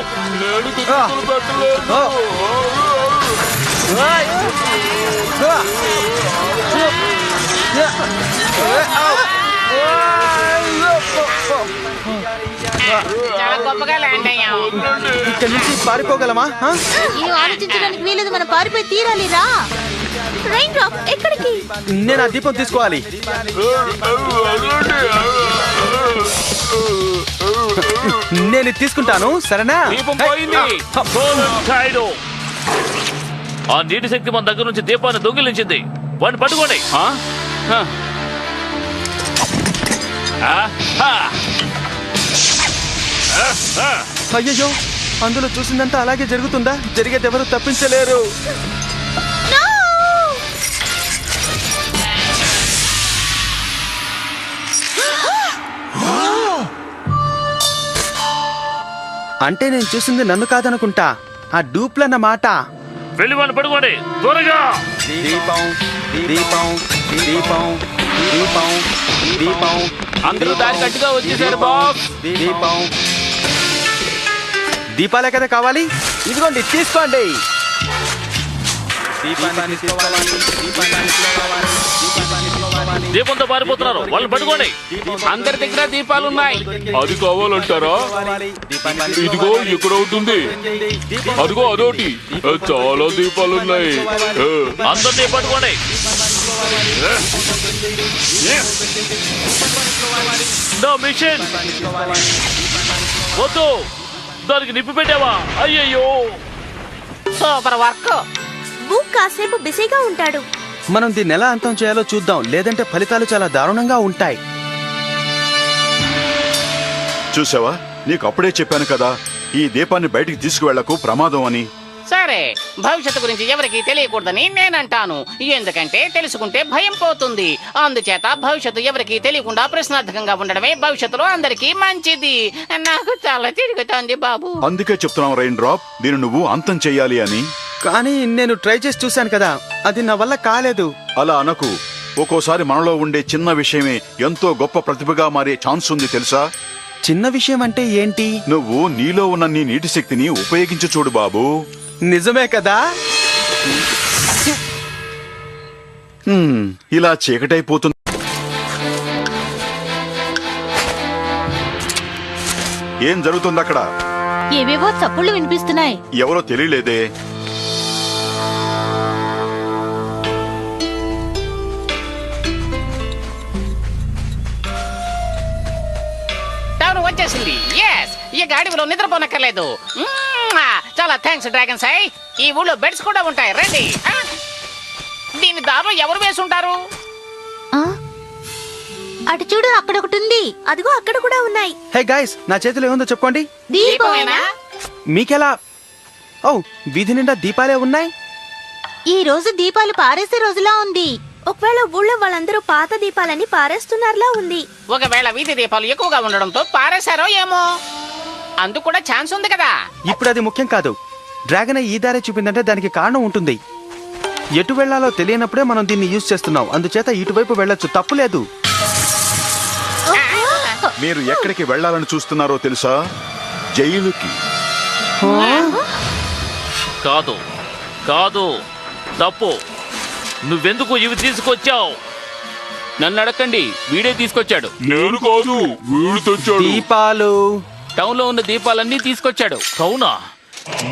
చాలా గొప్పగా ల్యాండ్ అయ్యాం. ఇక్కడి నుంచి పారిపోగలమా? ఈ ఆలోచించడానికి వీలేదు, మనం పారిపోయి తీరాలి. రా. రెయిన్ డ్రాప్, ఎక్కడికి? నేను ఆ దీపం తీసుకోవాలి. నేను తీసుకుంటాను, సరేనా? దీపం పోయింది. ఆ నీటి శక్తి మన దగ్గర నుంచి దీపాన్ని దొంగిలించింది. వాడిని పట్టుకోండి. అయ్యయ్యో, అందులో చూసిందంతా అలాగే జరుగుతుందా? జరిగేదెవరు తప్పించలేరు. అంటే నేను చూసింది నన్ను కాదనుకుంటా, ఆ డూప్లన్న మాట. వెళ్ళి వాళ్ళు పడుకోండి త్వరగా. దీపం దీపం దీపం దీపం దీపం. అందరూ దారి కట్టుగా వచ్చేసారు బాక్స్. దీపం. దీపాలే కదా కావాలి, ఇదిగోండి తీసుకోండి. దీపంతో పారిపోతున్నారు, వాళ్ళు పడుకోండి. అందరి దగ్గర దీపాలున్నాయి. అది కావాలంటారా? ఇదిగో ఇక్కడ ఉంటుంది, అదిగో అదోటి, చాలా దీపాలున్నాయి. అందరినీ పట్టుకోండి. నా మిషన్ వద్దు, దానికి నిప్పు పెట్టావా? అయ్యయ్యో. Super work. బుక్ కాసేపు బిజీగా ఉంటాడు. మనం దీన్ని ఎలా అంతం చేయాలో చూద్దాం, లేదంటే ఫలితాలు చాలా దారుణంగా ఉంటాయి. చూసావా, నీకు అప్పుడే చెప్పాను కదా, ఈ దీపాన్ని బయటికి తీసుకువెళ్లకు, ప్రమాదం అని. సరే, భవిష్యత్తు గురించి ఎవరికి తెలియకూడదని నేనంటాను. ఎందుకంటే తెలుసుకుంటే భయం పోతుంది. అందుచేత భవిష్యత్తు ఎవరికి తెలియకుండా ప్రశ్నార్థకంగా ఉండడమే భవిష్యత్తులో అందరికీ మంచిది. నాకు చాలా తిరుగుతోంది బాబు. అందుకే చెప్తున్నావు రైన్ డ్రాప్, దీన్ని నువ్వు అంతం చెయ్యాలి అని. కానీ నేను ట్రై చేసి చూశాను కదా, అది నా వల్ల కాలేదు. అలా అనకు. ఒక్కోసారి మనలో ఉండే చిన్న విషయమే ఎంతో గొప్ప ప్రతిభగా మారే ఛాన్స్ ఉంది తెలుసా? చిన్న విషయం అంటే ఏంటి? నువ్వు నీలో ఉన్న నీ నీటి శక్తిని ఉపయోగించి చూడు బాబు. నిజమే కదా? ఇలా చీకటైపోతుంది. ఏం జరుగుతుంది అక్కడ? ఏవేవో చప్పుళ్ళు వినిపిస్తున్నాయి. ఎవరో తెలియలేదే. టౌన్ వచ్చేసింది. ఎస్, ఈ గాడిలో నిద్రపోనక్కర్లేదు. చాలా థ్యాంక్స్ డ్రాగన్ సై. ఈ ఊళ్ళో బెడ్స్ కూడా ఉంటాయి, రండి. దీని దారిలో ఎవరు వేసి ఉంటారు? ఆ? అటు చూడు, అక్కడ ఒకటి ఉంది. అదిగో అక్కడ కూడా ఉన్నాయి. హే గైస్, నా చేతిలో ఏముందో చెప్పుకోండి. దీపమేనా? మీకెలా? ఓ, వీధి నిండా దీపాలే ఉన్నాయి. ఈ రోజు దీపాలు పారేసే రోజులా ఉంది. ఒకవేళ ఊళ్ళో వాళ్ళందరూ పాత దీపాలని పారేస్తున్నారులా ఉంది. ఒకవేళ వీధి దీపాలు ఎక్కువగా ఉండడంతో పారేశారో ఏమో. అందుకు కూడా ఛాన్స్ ఉంది కదా. ఇప్పుడు అది ముఖ్యం కాదు. డ్రాగన్ ఈ దారే చూపిందంటే దానికి కారణం ఉంటుంది. ఎటు వెళ్లాలో తెలియనప్పుడే మనం దీన్ని యూజ్ చేస్తున్నాం. అందుచేత ఇటువైపు వెళ్ళొచ్చు, తప్పులేదు. మీరు ఎక్కడికి వెళ్లాలని చూస్తున్నారో తెలుసా? జైలుకి. కాదు కాదు, తప్పు. నువ్వెందుకు ఇవి తీసుకొచ్చావు? నన్ను అడగండి, వీడే తీసుకొచ్చాడు. నేను కాదు, వీడు తెచ్చాడు. దీపాలు. టౌన్ లో ఉన్న దీపాలన్నీ తీసుకొచ్చాడు. అవునా?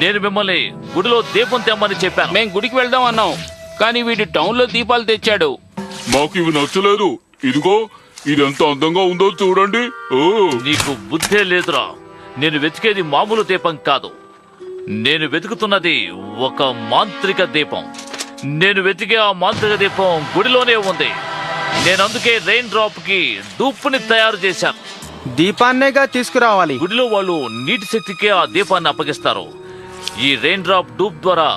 నేను మిమ్మల్ని గుడిలో దీపం తెమ్మని చెప్పాను. మేం గుడికి వెళ్దాం అన్నాం, కానీ వీడి టౌన్ లో దీపాలు తెచ్చాడు. మాకు ఇవి నచ్చలేదు. ఇదిగో, ఇదెంత అందంగా ఉందో చూడండి. నీకు బుద్ధే లేదురా. నేను వెతికేది మామూలు దీపం కాదు. నేను వెతుకుతున్నది ఒక మాంత్రిక దీపం. నేను వెతికే ఆ మాంత్రిక దీపం గుడిలోనే ఉంది. నేను అందుకే రెయిన్ డ్రాప్ కి డూప్ని తయారు చేశాను. దీపాన్నేగా తీసుకురావాలి. గుడిలో వాళ్ళు నీటి శక్తికే ఆ దీపాన్ని అప్పగిస్తారు. ఈ రెయిన్ డ్రాప్ డూప్ ద్వారా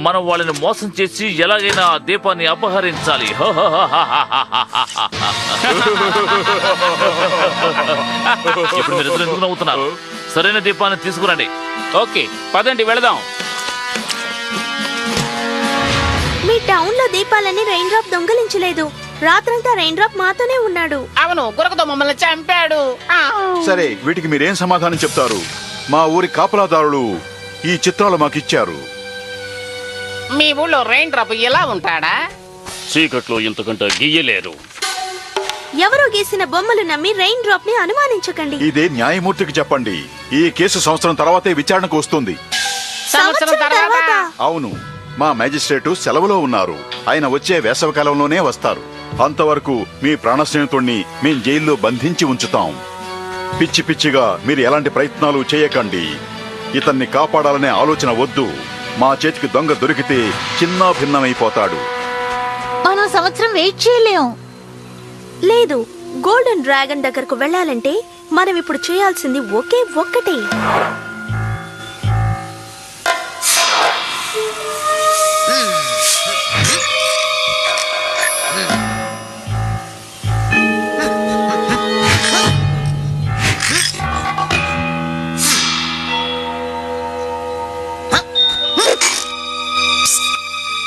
మనం వాళ్ళని మోసం చేసి ఎలాగైనా ఆ దీపాన్ని అపహరించాలి. ఇప్పుడు మీరు ఎందుకు నవ్వుతున్నారు? సరైన దీపాన్ని తీసుకురండి. ఓకే, పదండి వెళదాం. మీ టౌన్ లో దీపాలని రెయిన్ డ్రాప్ దొంగలించలేదు. రాత్రంతా రెయిన్ డ్రాప్ మాతోనే ఉన్నాడు. అవును, గురకతో మమ్మల్ని చంపాడు. సరే, వీటికి మీరేం సమాధానం చెప్తారు? మా ఊరి కాపలాదారులు ఈ చిత్రాలు మాకిచ్చారు. మీ ఊళ్ళో రెయిన్ డ్రాప్ ఎలా ఉంటాడా? చీకట్లో ఇంతకంటే గీయలేరు. ఎవరో గీసిన బొమ్మలు నమ్మి రెయిన్ డ్రాప్ ని అనుమానించకండి. ఇదే న్యాయమూర్తికి చెప్పండి. ఈ కేసు సంవత్సరం తర్వాతే విచారణకు వస్తుంది. సంవత్సరం తర్వాత? అవును, మా మేజిస్ట్రేటు సెలవులో ఉన్నారు. ఆయన వచ్చే వేసవికాలంలోనే వస్తారు. అంతవరకు మీ ప్రాణ స్నేహితుణ్ణి మేం జైల్లో బంధించి ఉంచుతాం. పిచ్చి పిచ్చిగా మీరు ఎలాంటి ప్రయత్నాలు చేయకండి. ఇతన్ని కాపాడాలనే ఆలోచన వద్దు. మా చేతికి దొంగ దొరికితే చిన్నా భిన్నమైపోతాడు. మనం సంవత్సరం వెయిట్ చేయలేం. లేదు, గోల్డెన్ డ్రాగన్ దగ్గరకు వెళ్ళాలంటే మనం ఇప్పుడు చేయాల్సింది ఒకే ఒక్కటే.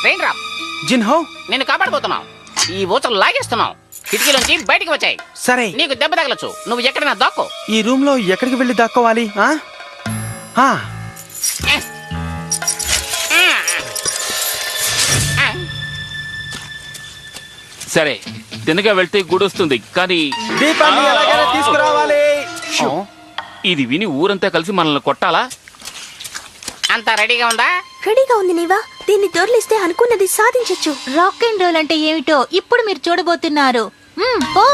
రెయిన్డ్రాప్, జిన్హో, నిన్ను కాపాడబోతున్నావు. ఈ ఊచలు లాగేస్తున్నావు. కిటికీలోంచి బయటికి వచ్చాయి. సరే, నీకు దెబ్బ తగలచ్చు. నువ్వు ఎక్కడైనా దాక్కో. ఈ రూమ్ లో ఎక్కడికి వెళ్ళి దాక్కోవాలి? సరే, తినగా వెళ్తే గుడొస్తుంది, కానీ దీపాన్ని ఎలాగైనా తీసుకురావాలి. ఇది విని ఊరంతా కలిసి మనల్ని కొట్టాలా? అంతా రెడీగా ఉందా? రెడీగా ఉంది నీవా. దీన్ని దొర్లిస్తే అనుకున్నది సాధించొచ్చు. రాక్ అండ్ రోల్ అంటే ఏమిటో ఇప్పుడు మీరు చూడబోతున్నారు. పో.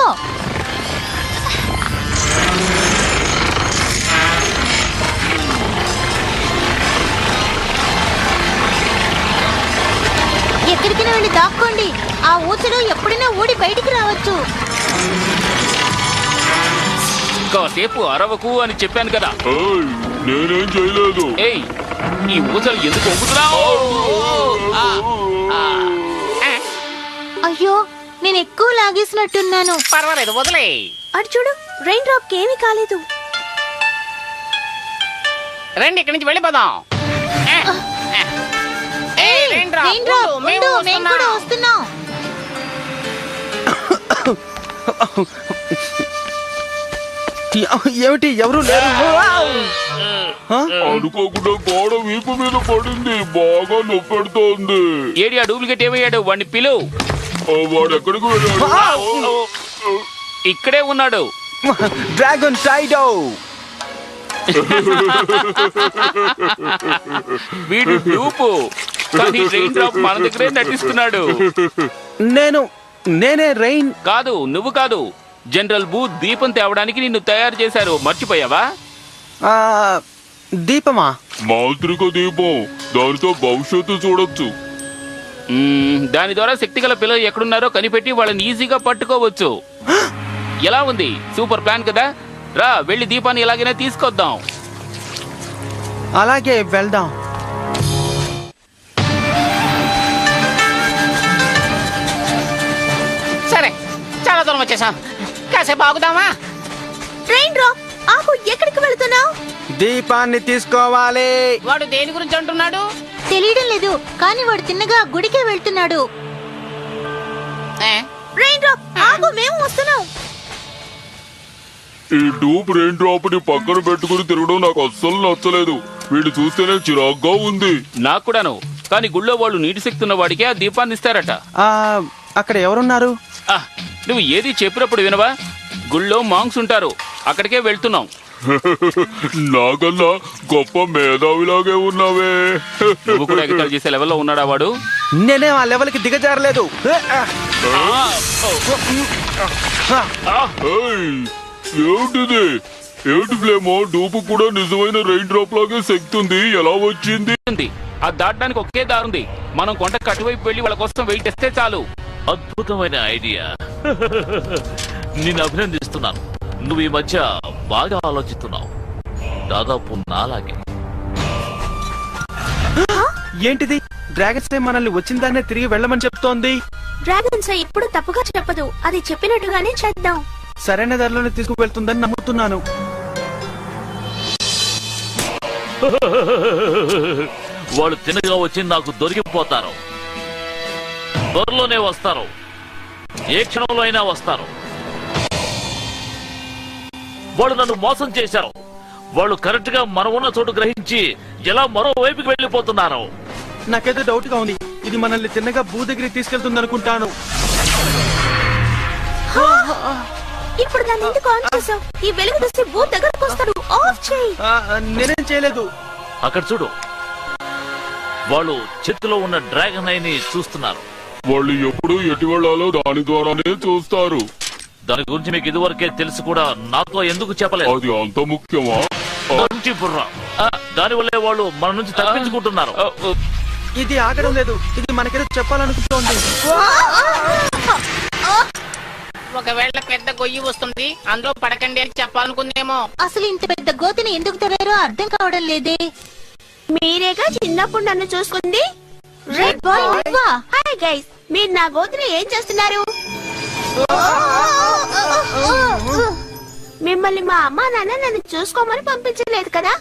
ఎక్కడికైనా వెళ్ళి దాక్కోండి. ఆ ఊచలో ఎప్పుడైనా ఊడి బయటికి రావచ్చు. కాసేపు అరవకు అని చెప్పాను కదా. ఏయ్, నేనేం చేయలేదు. ఏయ్, ఈ ఊసలు ఎందుకు వంగుతున్నావు? అయ్యో, నేను ఎక్కువ లాగేసినట్టున్నాను. పర్వాలేదు, వదిలే. అటు చూడు, రెయిన్ డ్రాప్ కి ఏమీ కాలేదు. రండి, ఇక్కడి నుంచి వెళ్ళిపోదాం. రెయిన్ డ్రాప్, ఉండు, మేము కూడా వస్తున్నాం. ఏమిటి, ఎవరు లేరు? అనుకోకుండా గోడ వీపు మీద పడింది. బాగా నొప్పెడుతోంది. ఏడి ఆ డూప్లికేట్ ఏమయ్యాడు? వాడిని పిలువు. వాడు ఎక్కడికి వెళ్ళాడు? ఇక్కడే ఉన్నాడు. డ్రాగన్ టైడో. వీడు డూపు, కానీ రెయిన్ డ్రాప్ మన దగ్గరే నటిస్తున్నాడు. నేనే రెయిన్. కాదు, నువ్వు కాదు. జనరల్ బూ దీపం తేవడానికి నిన్ను తయారు చేశారు. మర్చిపోయావా? దీపమా? మాంత్రిక దీపం. దానితో భవిష్యత్తు చూడొచ్చు. దాని ద్వారా శక్తిగల పిల్లలు ఎక్కడున్నారో కనిపెట్టి వాళ్ళని ఈజీగా పట్టుకోవచ్చు. ఎలా ఉంది? సూపర్ ప్లాన్ కదా. రా, వెళ్ళి దీపాన్ని ఎలాగైనా తీసుకొద్దాం. అలాగే, వెళ్దాం. సరే, చాలా దూరం వచ్చేసాం. కాసేపు ఆగుదామా? రెయిన్ డ్రాప్, ఆగు. ఎక్కడికి వెళ్తున్నావు? దీపాన్ని తీసుకోవాలి. వాడు దేని గురించి అంటున్నాడు? తెలియడం లేదు, కానీ వాడు తిన్నగా గుడికే వెళ్తున్నాడు. రెయిన్ డ్రాప్, ఆగు. మేము వస్తున్నాం. ఈ డూప్ రెయిన్ డ్రాప్ ని పక్కన పెట్టుకుని తిరగడం నాకు అస్సలు నచ్చలేదు. వీడు చూస్తేనే చిరాగ్గా ఉంది. నాకు కూడాను. కానీ గుళ్ళో వాళ్ళు నీటి శక్తి ఉన్న వాడికి ఆ దీపాన్ని ఇస్తారట. అక్కడ ఎవరున్నారు? నువ్వు ఏది చెప్పినప్పుడు వినవా? గుళ్ళో మాంగ్స్ ఉంటారు, అక్కడికే వెళ్తున్నాం. నాకన్నా గొప్ప మేధావిలాగే ఉన్నావే. నువ్వు కూడా ఎగతాళి చేసే లెవెల్లో ఉన్నాడా వాడు? నేనే ఆ లెవెల్కి దిగజారలేదు. ఏమిటిది? ఏమిటి ఫ్లేమో? డూపు కూడా నిజమైన రెయిన్ డ్రాప్ లాగే శక్తి ఉంది. ఎలా వచ్చింది? ఆ దాటడానికి ఒకే దారుంది. మనం కొండకు అటువైపు వెళ్ళి వాళ్ళ కోసం వెయిట్ చేస్తే చాలు. అద్భుతమైన ఐడియా. నిన్ను అభినందిస్తున్నాను. నువ్వు ఈ మధ్య బాగా ఆలోచిస్తున్నావు, దాదాపు నాలాగే. ఏంటిది? డ్రాగన్స్ మనల్ని వచ్చిన దాన్నే తిరిగి వెళ్ళమని చెప్తోంది. డ్రాగన్స్ ఇప్పుడు తప్పుగా చెప్పదు. అది చెప్పినట్టుగానే చేద్దాం. సరైన దారిలోనే తీసుకువెళ్తుందని నమ్ముతున్నాను. వాళ్ళు తినగా వచ్చి నాకు దొరికిపోతారు. త్వరలోనే వస్తారు. ఏ క్షణంలో అయినా వస్తారు. వాళ్ళు నన్ను మోసం చేశారు. వాళ్ళు కరెక్ట్ గా మనం ఉన్న చోటు గ్రహించి ఎలా మరోవైపుకి వెళ్ళిపోతున్నారు. నాకైతే డౌట్ గా ఉంది. ఇది మనల్ని తిన్నగా భూ దగ్గరికి తీసుకెళ్తుంది అనుకుంటాను. ఇప్పుడు దాన్ని ఎందుకు ఆన్ చేసావు? ఈ వెలుగు చూసి భూ దగ్గరకు వస్తాడు. ఆఫ్ చేయి. నేనేం చేయలేదు. అక్కడ చూడు, వాళ్ళు చేతిలో ఉన్న డ్రాగన్ ఐని చూస్తున్నారు. వాళ్ళు ఎప్పుడు ఎటు వెళ్ళాలో దాని ద్వారానే చూస్తారు. దాని గురించి మీకు ఇదివరకే తెలుసు కూడా నాతో ఎందుకు చెప్పలేదు? అది అంత ముఖ్యమా? దాని వల్లే వాళ్ళు మన నుంచి తప్పించుకుంటున్నారు. ఇది ఆగడం లేదు. ఇది మనకేదో చెప్పాలనుకుంటోంది. ఒకవేళ పెద్ద గొయ్యి వస్తుంది అందులో పడకండి అని చెప్పాలనుకుందేమో. అసలు ఇంత పెద్ద గోతిని ఎందుకు తవ్వారో అర్థం కావడం లేదే. మీరేగా చిన్నప్పుడు నన్ను చూసుకుంది. రెడ్ బాయ్ నువ్వా? హాయ్ గైస్, మీరు నా గోతిని ఏం చేస్తున్నారు? మిమ్మల్ని మా అమ్మా నాన్న నన్ను చూసుకోమని పంపించలేదు కదా?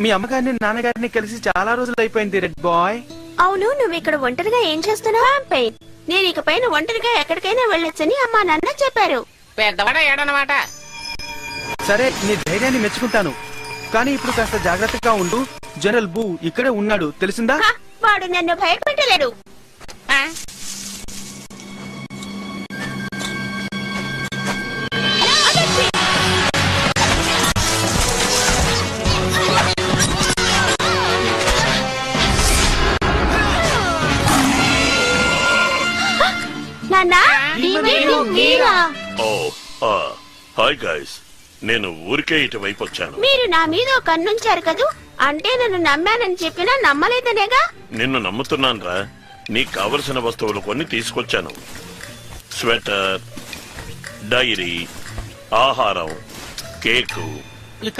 మీ అమ్మగారిని నాన్నగారిని కలిసి చాలా రోజులు అయిపోయింది రెడ్ బాయ్. అవును, నువ్వు ఇక్కడ ఒంటరిగా ఏం చేస్తున్నావు? నేను ఇక పైన ఒంటరిగా ఎక్కడికైనా వెళ్ళొచ్చని అమ్మా నాన్న చెప్పారు. పెద్దవాడ ఏడనమాట. సరే, నీ ధైర్యాన్ని మెచ్చుకుంటాను, కానీ ఇప్పుడు కాస్త జాగ్రత్తగా ఉండు. జనరల్ బూ ఇక్కడే ఉన్నాడు, తెలిసిందా? వాడు నన్ను భయపెట్టలేడు. హాయ్ గైస్, నేను ఊరికే ఇటువైపు వచ్చాను. మీరు నా మీద కన్నుంచారు కదూ, అంటే నన్ను నమ్మానని చెప్పినా నమ్మలేదనేగా? నిన్ను నమ్ముతున్నాను రా. నీకు కావలసిన వస్తువులు కొన్ని తీసుకొచ్చాను. స్వెటర్, డైరీ, ఆహారం, కేకు,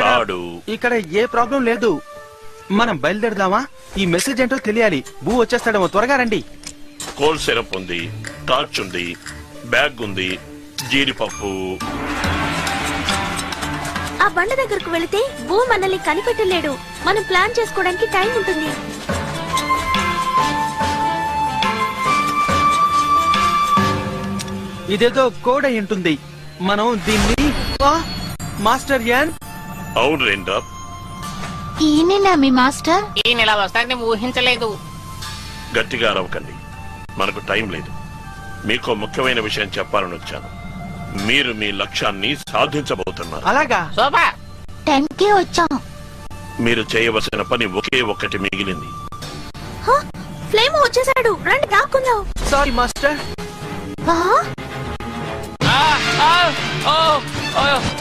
తాడు. ఇక్కడ ఏ ప్రాబ్లం లేదు. మనం బయలుదేరదామా? ఈ మెసేజ్ ఏంటో తెలియాలి. బూ వచ్చేస్తాడేమో, త్వరగా రండి. కోల్డ్ సిరప్ ఉంది, టార్చ్ ఉంది, బ్యాగ్ ఉంది, జీడిపప్పు. ఆ బండ దగ్గరకు వెళితే బూ మనల్ని కనిపెట్టలేడు. మనం ప్లాన్ చేసుకోవడానికి టైం ఉంటుంది. ఇదేదో కోడ్ అయి ఉంటుంది. మనం దీన్ని మాస్టర్ యాన్. అవును రెండా, ఈయనేనా మీ మాస్టర్? ఈయన ఇలా వస్తాడని ఊహించలేదు. గట్టిగా అరవకండి, మనకు టైం లేదు. మీకు ముఖ్యమైన విషయం చెప్పాలని వచ్చాను. మీరు మీ లక్ష్యాన్ని సాధించబోతున్నారు. అలాగా? సూపర్. టైంకే వచ్చాం. మీరు చేయవలసిన పని ఒకే ఒక్కటి మిగిలింది. ఫ్లేమ్ వచ్చేసాడు, రండి దాక్కుందాం. Sorry master.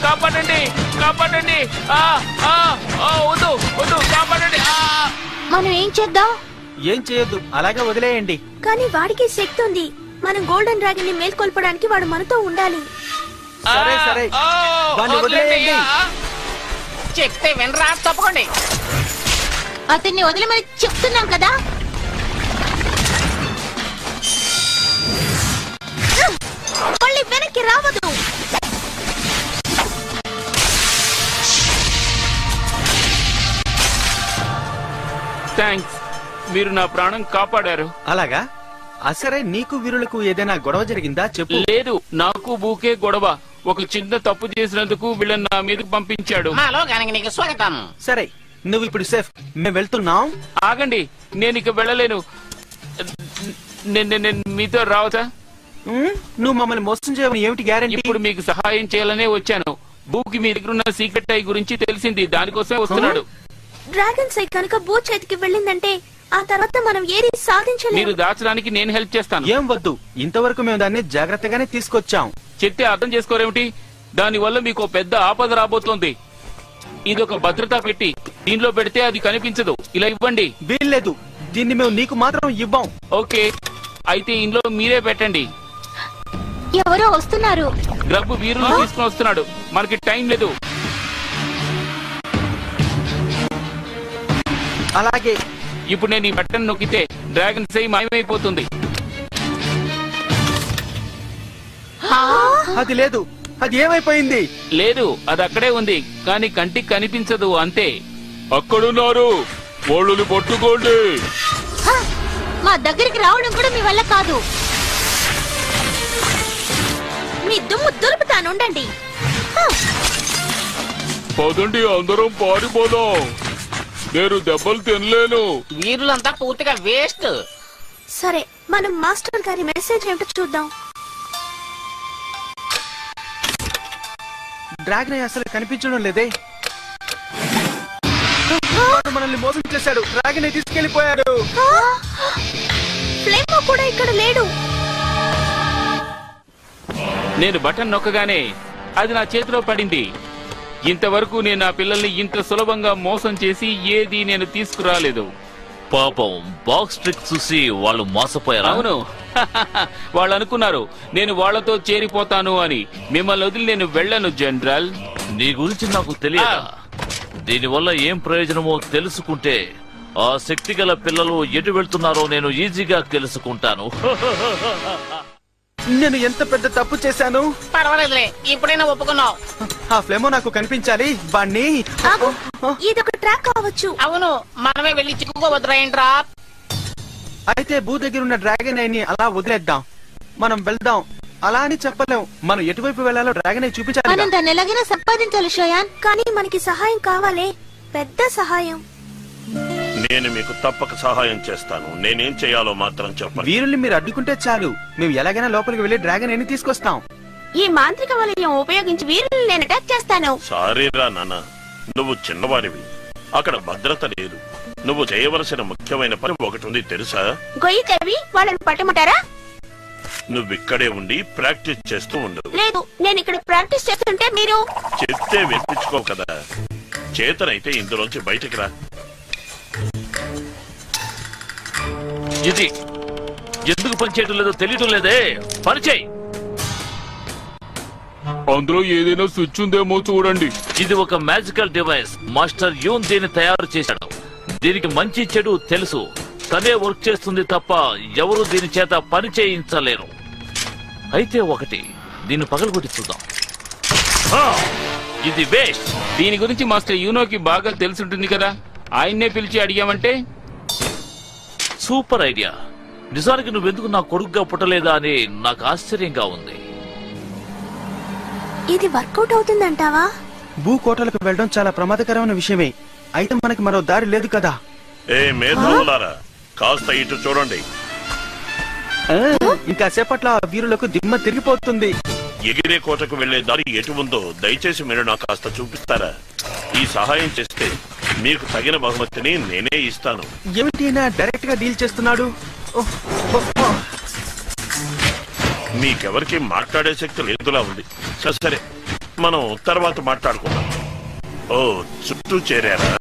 కాపాడండి, కాపాడండి. వద్దు వద్దు, కాపాడండి. మనం ఏం చేద్దాం? ఏం చేయొద్దు, అలాగే వదిలేయండి. కానీ వాడికి శక్తి ఉంది. మనం గోల్డెన్ డ్రాగన్ ని మేల్కొల్పడానికి వాడు మనతో ఉండాలి. సరే సరే, వాడిని వదిలేయండి. చెప్తే వినరా, తప్పకండి. అతన్ని వదిలేమని చెప్తున్నాం కదా. మళ్ళీ వెనక్కి రావద్దు. థ్యాంక్స్, మీరు నా ప్రాణం కాపాడారు. అలాగా? అసరే, నీకు వీరులకు ఏదైనా గొడవ జరిగిందా చెప్పు. లేదు, నాకు బూకే గొడవ. ఒక చిన్న తప్పు చేసినందుకు వీళ్ళని నా మీదకి పంపించాడు. మాలో గనక నీకు స్వాగతం. సరే, నువ్వు ఇప్పుడు సేఫ్. మేము వెళ్తున్నాం. ఆగండి, నేను ఇక వెళ్ళలేను. నేను మీతో రావచ్చా? నువ్వు మమ్మల్ని మోసం చేయమని ఏమిటి గ్యారెంటీ? ఇప్పుడు మీకు సహాయం చేయాలనే వచ్చాను. బూకి మీ దగ్గర ఉన్న సీక్రెట్ ఐ గురించి తెలిసింది, దానికోసమే వస్తున్నాడు. డ్రాగన్ సై కనుక బూ చేతికి వెళ్ళిందంటే ఆ తర్వాత మనం ఏది సాధించలేము. మీరు దాచడానికి నేను హెల్ప్ చేస్తాను. ఏం వద్దు, ఇంతవరకు మేము దాన్ని జాగ్రత్తగానే తీసుకొచ్చాం. చెప్తే అర్థం చేసుకోరేమిటి? దాని వల్ల మీకు పెద్ద ఆపద రాబోతోంది. ఇదొక భద్రతా పెట్టి, దీనిలో పెడితే అది కనిపించదు. ఇలా ఇవ్వండి. వీల్లేదు, దీన్ని మేము నీకు మాత్రం ఇవ్వం. ఓకే, అయితే ఇందులో మీరే పెట్టండి. ఎవరో వస్తున్నారు. గ్రబ్బు వీరులు తీసుకుని వస్తున్నాడు. మనకి టైం లేదు. అలాగే. ఇప్పుడు నేను ఈ బటన్ నొక్కితే డ్రాగన్ సై మాయమైపోతుంది. అది లేదు, అది ఏమైపోయింది? లేదు, అది అక్కడే ఉంది, కానీ కంటికి కనిపించదు, అంతే. అక్కడున్నారు, వాళ్ళని పట్టుకోండి. మా దగ్గరికి రావడం కూడా మీ వల్ల కాదు. మీ దుమ్ము దులుపుతానుండండి. పదండి, అందరం పారిపోదాం. నేను దెబ్బలు తినలేను. వీరులంతా పూర్తిగా వేస్ట్. సరే, మనం మాస్టర్ గారి మెసేజ్ ఏమిటో చూద్దాం. డ్రాగన్ అసలు కనిపించడం లేదే. మనల్ని మోసం చేశాడు. డ్రాగన్ తీసుకెళ్లిపోయాడు. ఫ్లేమ్ కూడా ఇక్కడ లేడు. నేను బటన్ నొక్కగానే అది నా చేతిలో పడింది. ఇంతవరకు నేను నా పిల్లల్ని ఇంత సులభంగా మోసం చేసి ఏది నేను తీసుకురాలేదు. పాపం బాక్స్ ట్రిక్ చూసి వాళ్ళు మోసపోయారా? అవును. వాళ్ళు అనుకున్నారు నేను వాళ్ళతో చేరిపోతాను అని. మిమ్మల్ని వదిలి నేను వెళ్ళను జనరల్. నీ గురించి నాకు తెలియదా? దీనివల్ల ఏం ప్రయోజనమో తెలుసుకుంటే ఆ శక్తి గల పిల్లలు ఎటు వెళ్తున్నారో నేను ఈజీగా తెలుసుకుంటాను. నేను ఎంత పెద్ద తప్పు చేశాను. పర్వాలేదులే, ఇప్పుడైనా ఒప్పుకున్నావు. ఆ ఫ్లేమో నాకు కనిపించాలి. వాణ్ణి ఆగు, ఇదొక ట్రాక్ కావచ్చు. అవును, మనమే వెళ్ళి చిక్కుకోవద్దురా ఏంట్రా. అయితే భూ దగ్గర ఉన్న డ్రాగన్ ఐని అలా వదిలేద్దాం. మనం వెళ్దాం. అలా అని చెప్పలేం. మనం ఎటువైపు వెళ్లాలో డ్రాగన్ ఐ చూపించాలి. మనం దాన్ని ఎలాగైనా సంపాదించాలి షోయాన్. కానీ మనకి సహాయం కావాలే, పెద్ద సహాయం. నేను మీకు తప్పక సహాయం చేస్తాను. నేనేం చేయాలో మాత్రం చెప్పండి. వీరుల్ని మీరు అడ్డుకుంటే చాలు. మేము ఎలాగైనా లోపలికి వెళ్లి డ్రాగన్ ఐని తీసుకొస్తాం. ఈ మాంత్రిక వలయం ఉపయోగించి వీరుల్ని నేను అటాక్ చేస్తాను. సారీరా నాన్న, నువ్వు చిన్నవాడివి. అక్కడ భద్రత లేదు. నువ్వు చేయవలసిన ముఖ్యమైన పని ఒకటి ఉంది తెలుసా? గొయ్యి తవ్వి వాళ్ళని పట్టమంటారా? నువ్విక్కడే ఉండి ప్రాక్టీస్ చేస్తూ ఉండు. లేదు, నేను ఇక్కడ ప్రాక్టీస్ చేస్తుంటే మీరు చెప్తే వినిపించుకో కదా. చేతనైతే ఇందులోంచి బయటికి రా. ఇది ఎందుకు పనిచేయడం లేదో తెలియడం లేదే. పనిచేయి. అందులో ఏదైనా స్విచ్ ఉందేమో చూడండి. ఇది ఒక మ్యాజికల్ డివైస్. మాస్టర్ యూన్ దీన్ని తయారు చేశాడు. దీనికి మంచి చెడు తెలుసు. తనే వర్క్ చేస్తుంది తప్ప ఎవరు దీని చేత పని చేయించలేరు. అయితే ఒకటి, దీన్ని పగలగొట్టి చూద్దాం. ఇది వేస్ట్. దీని గురించి మాస్టర్ యూనోకి బాగా తెలుసుంటుంది కదా. ఆయన్నే పిలిచి అడిగామంటే. Super idea. నిజానికి నువ్వెందుకు నా కొడుకుగా పుట్టలేదా అని నాకు ఆశ్చర్యంగా ఉంది. ఇది వర్కౌట్ అవుతుందంటావా? భూ కోటలకు వెళ్ళడం చాలా ప్రమాదకరమైన విషయమే. అయితే మనకి మరో దారి లేదు కదా. ఏ మేధావులారా, కాస్త ఇటు చూడండి. ఇంకా సేపట్లో ఆ వీరులకు దిమ్మ తిరిగిపోతుంది. ఎగిరే కోటకు వెళ్లే దారి ఎటు ఉందో దయచేసి మీరు నాకు కాస్త చూపిస్తారా? ఈ సహాయం చేస్తే మీకు తగిన బహుమతిని నేనే ఇస్తాను. ఏమిటి డైరెక్ట్ గా డీల్ చేస్తున్నాడు? మీకెవరికి మాట్లాడే శక్తి లేదులా ఉంది. సరే మనం తర్వాత మాట్లాడుకుందాం. ఓ, చుట్టూ చేరారా?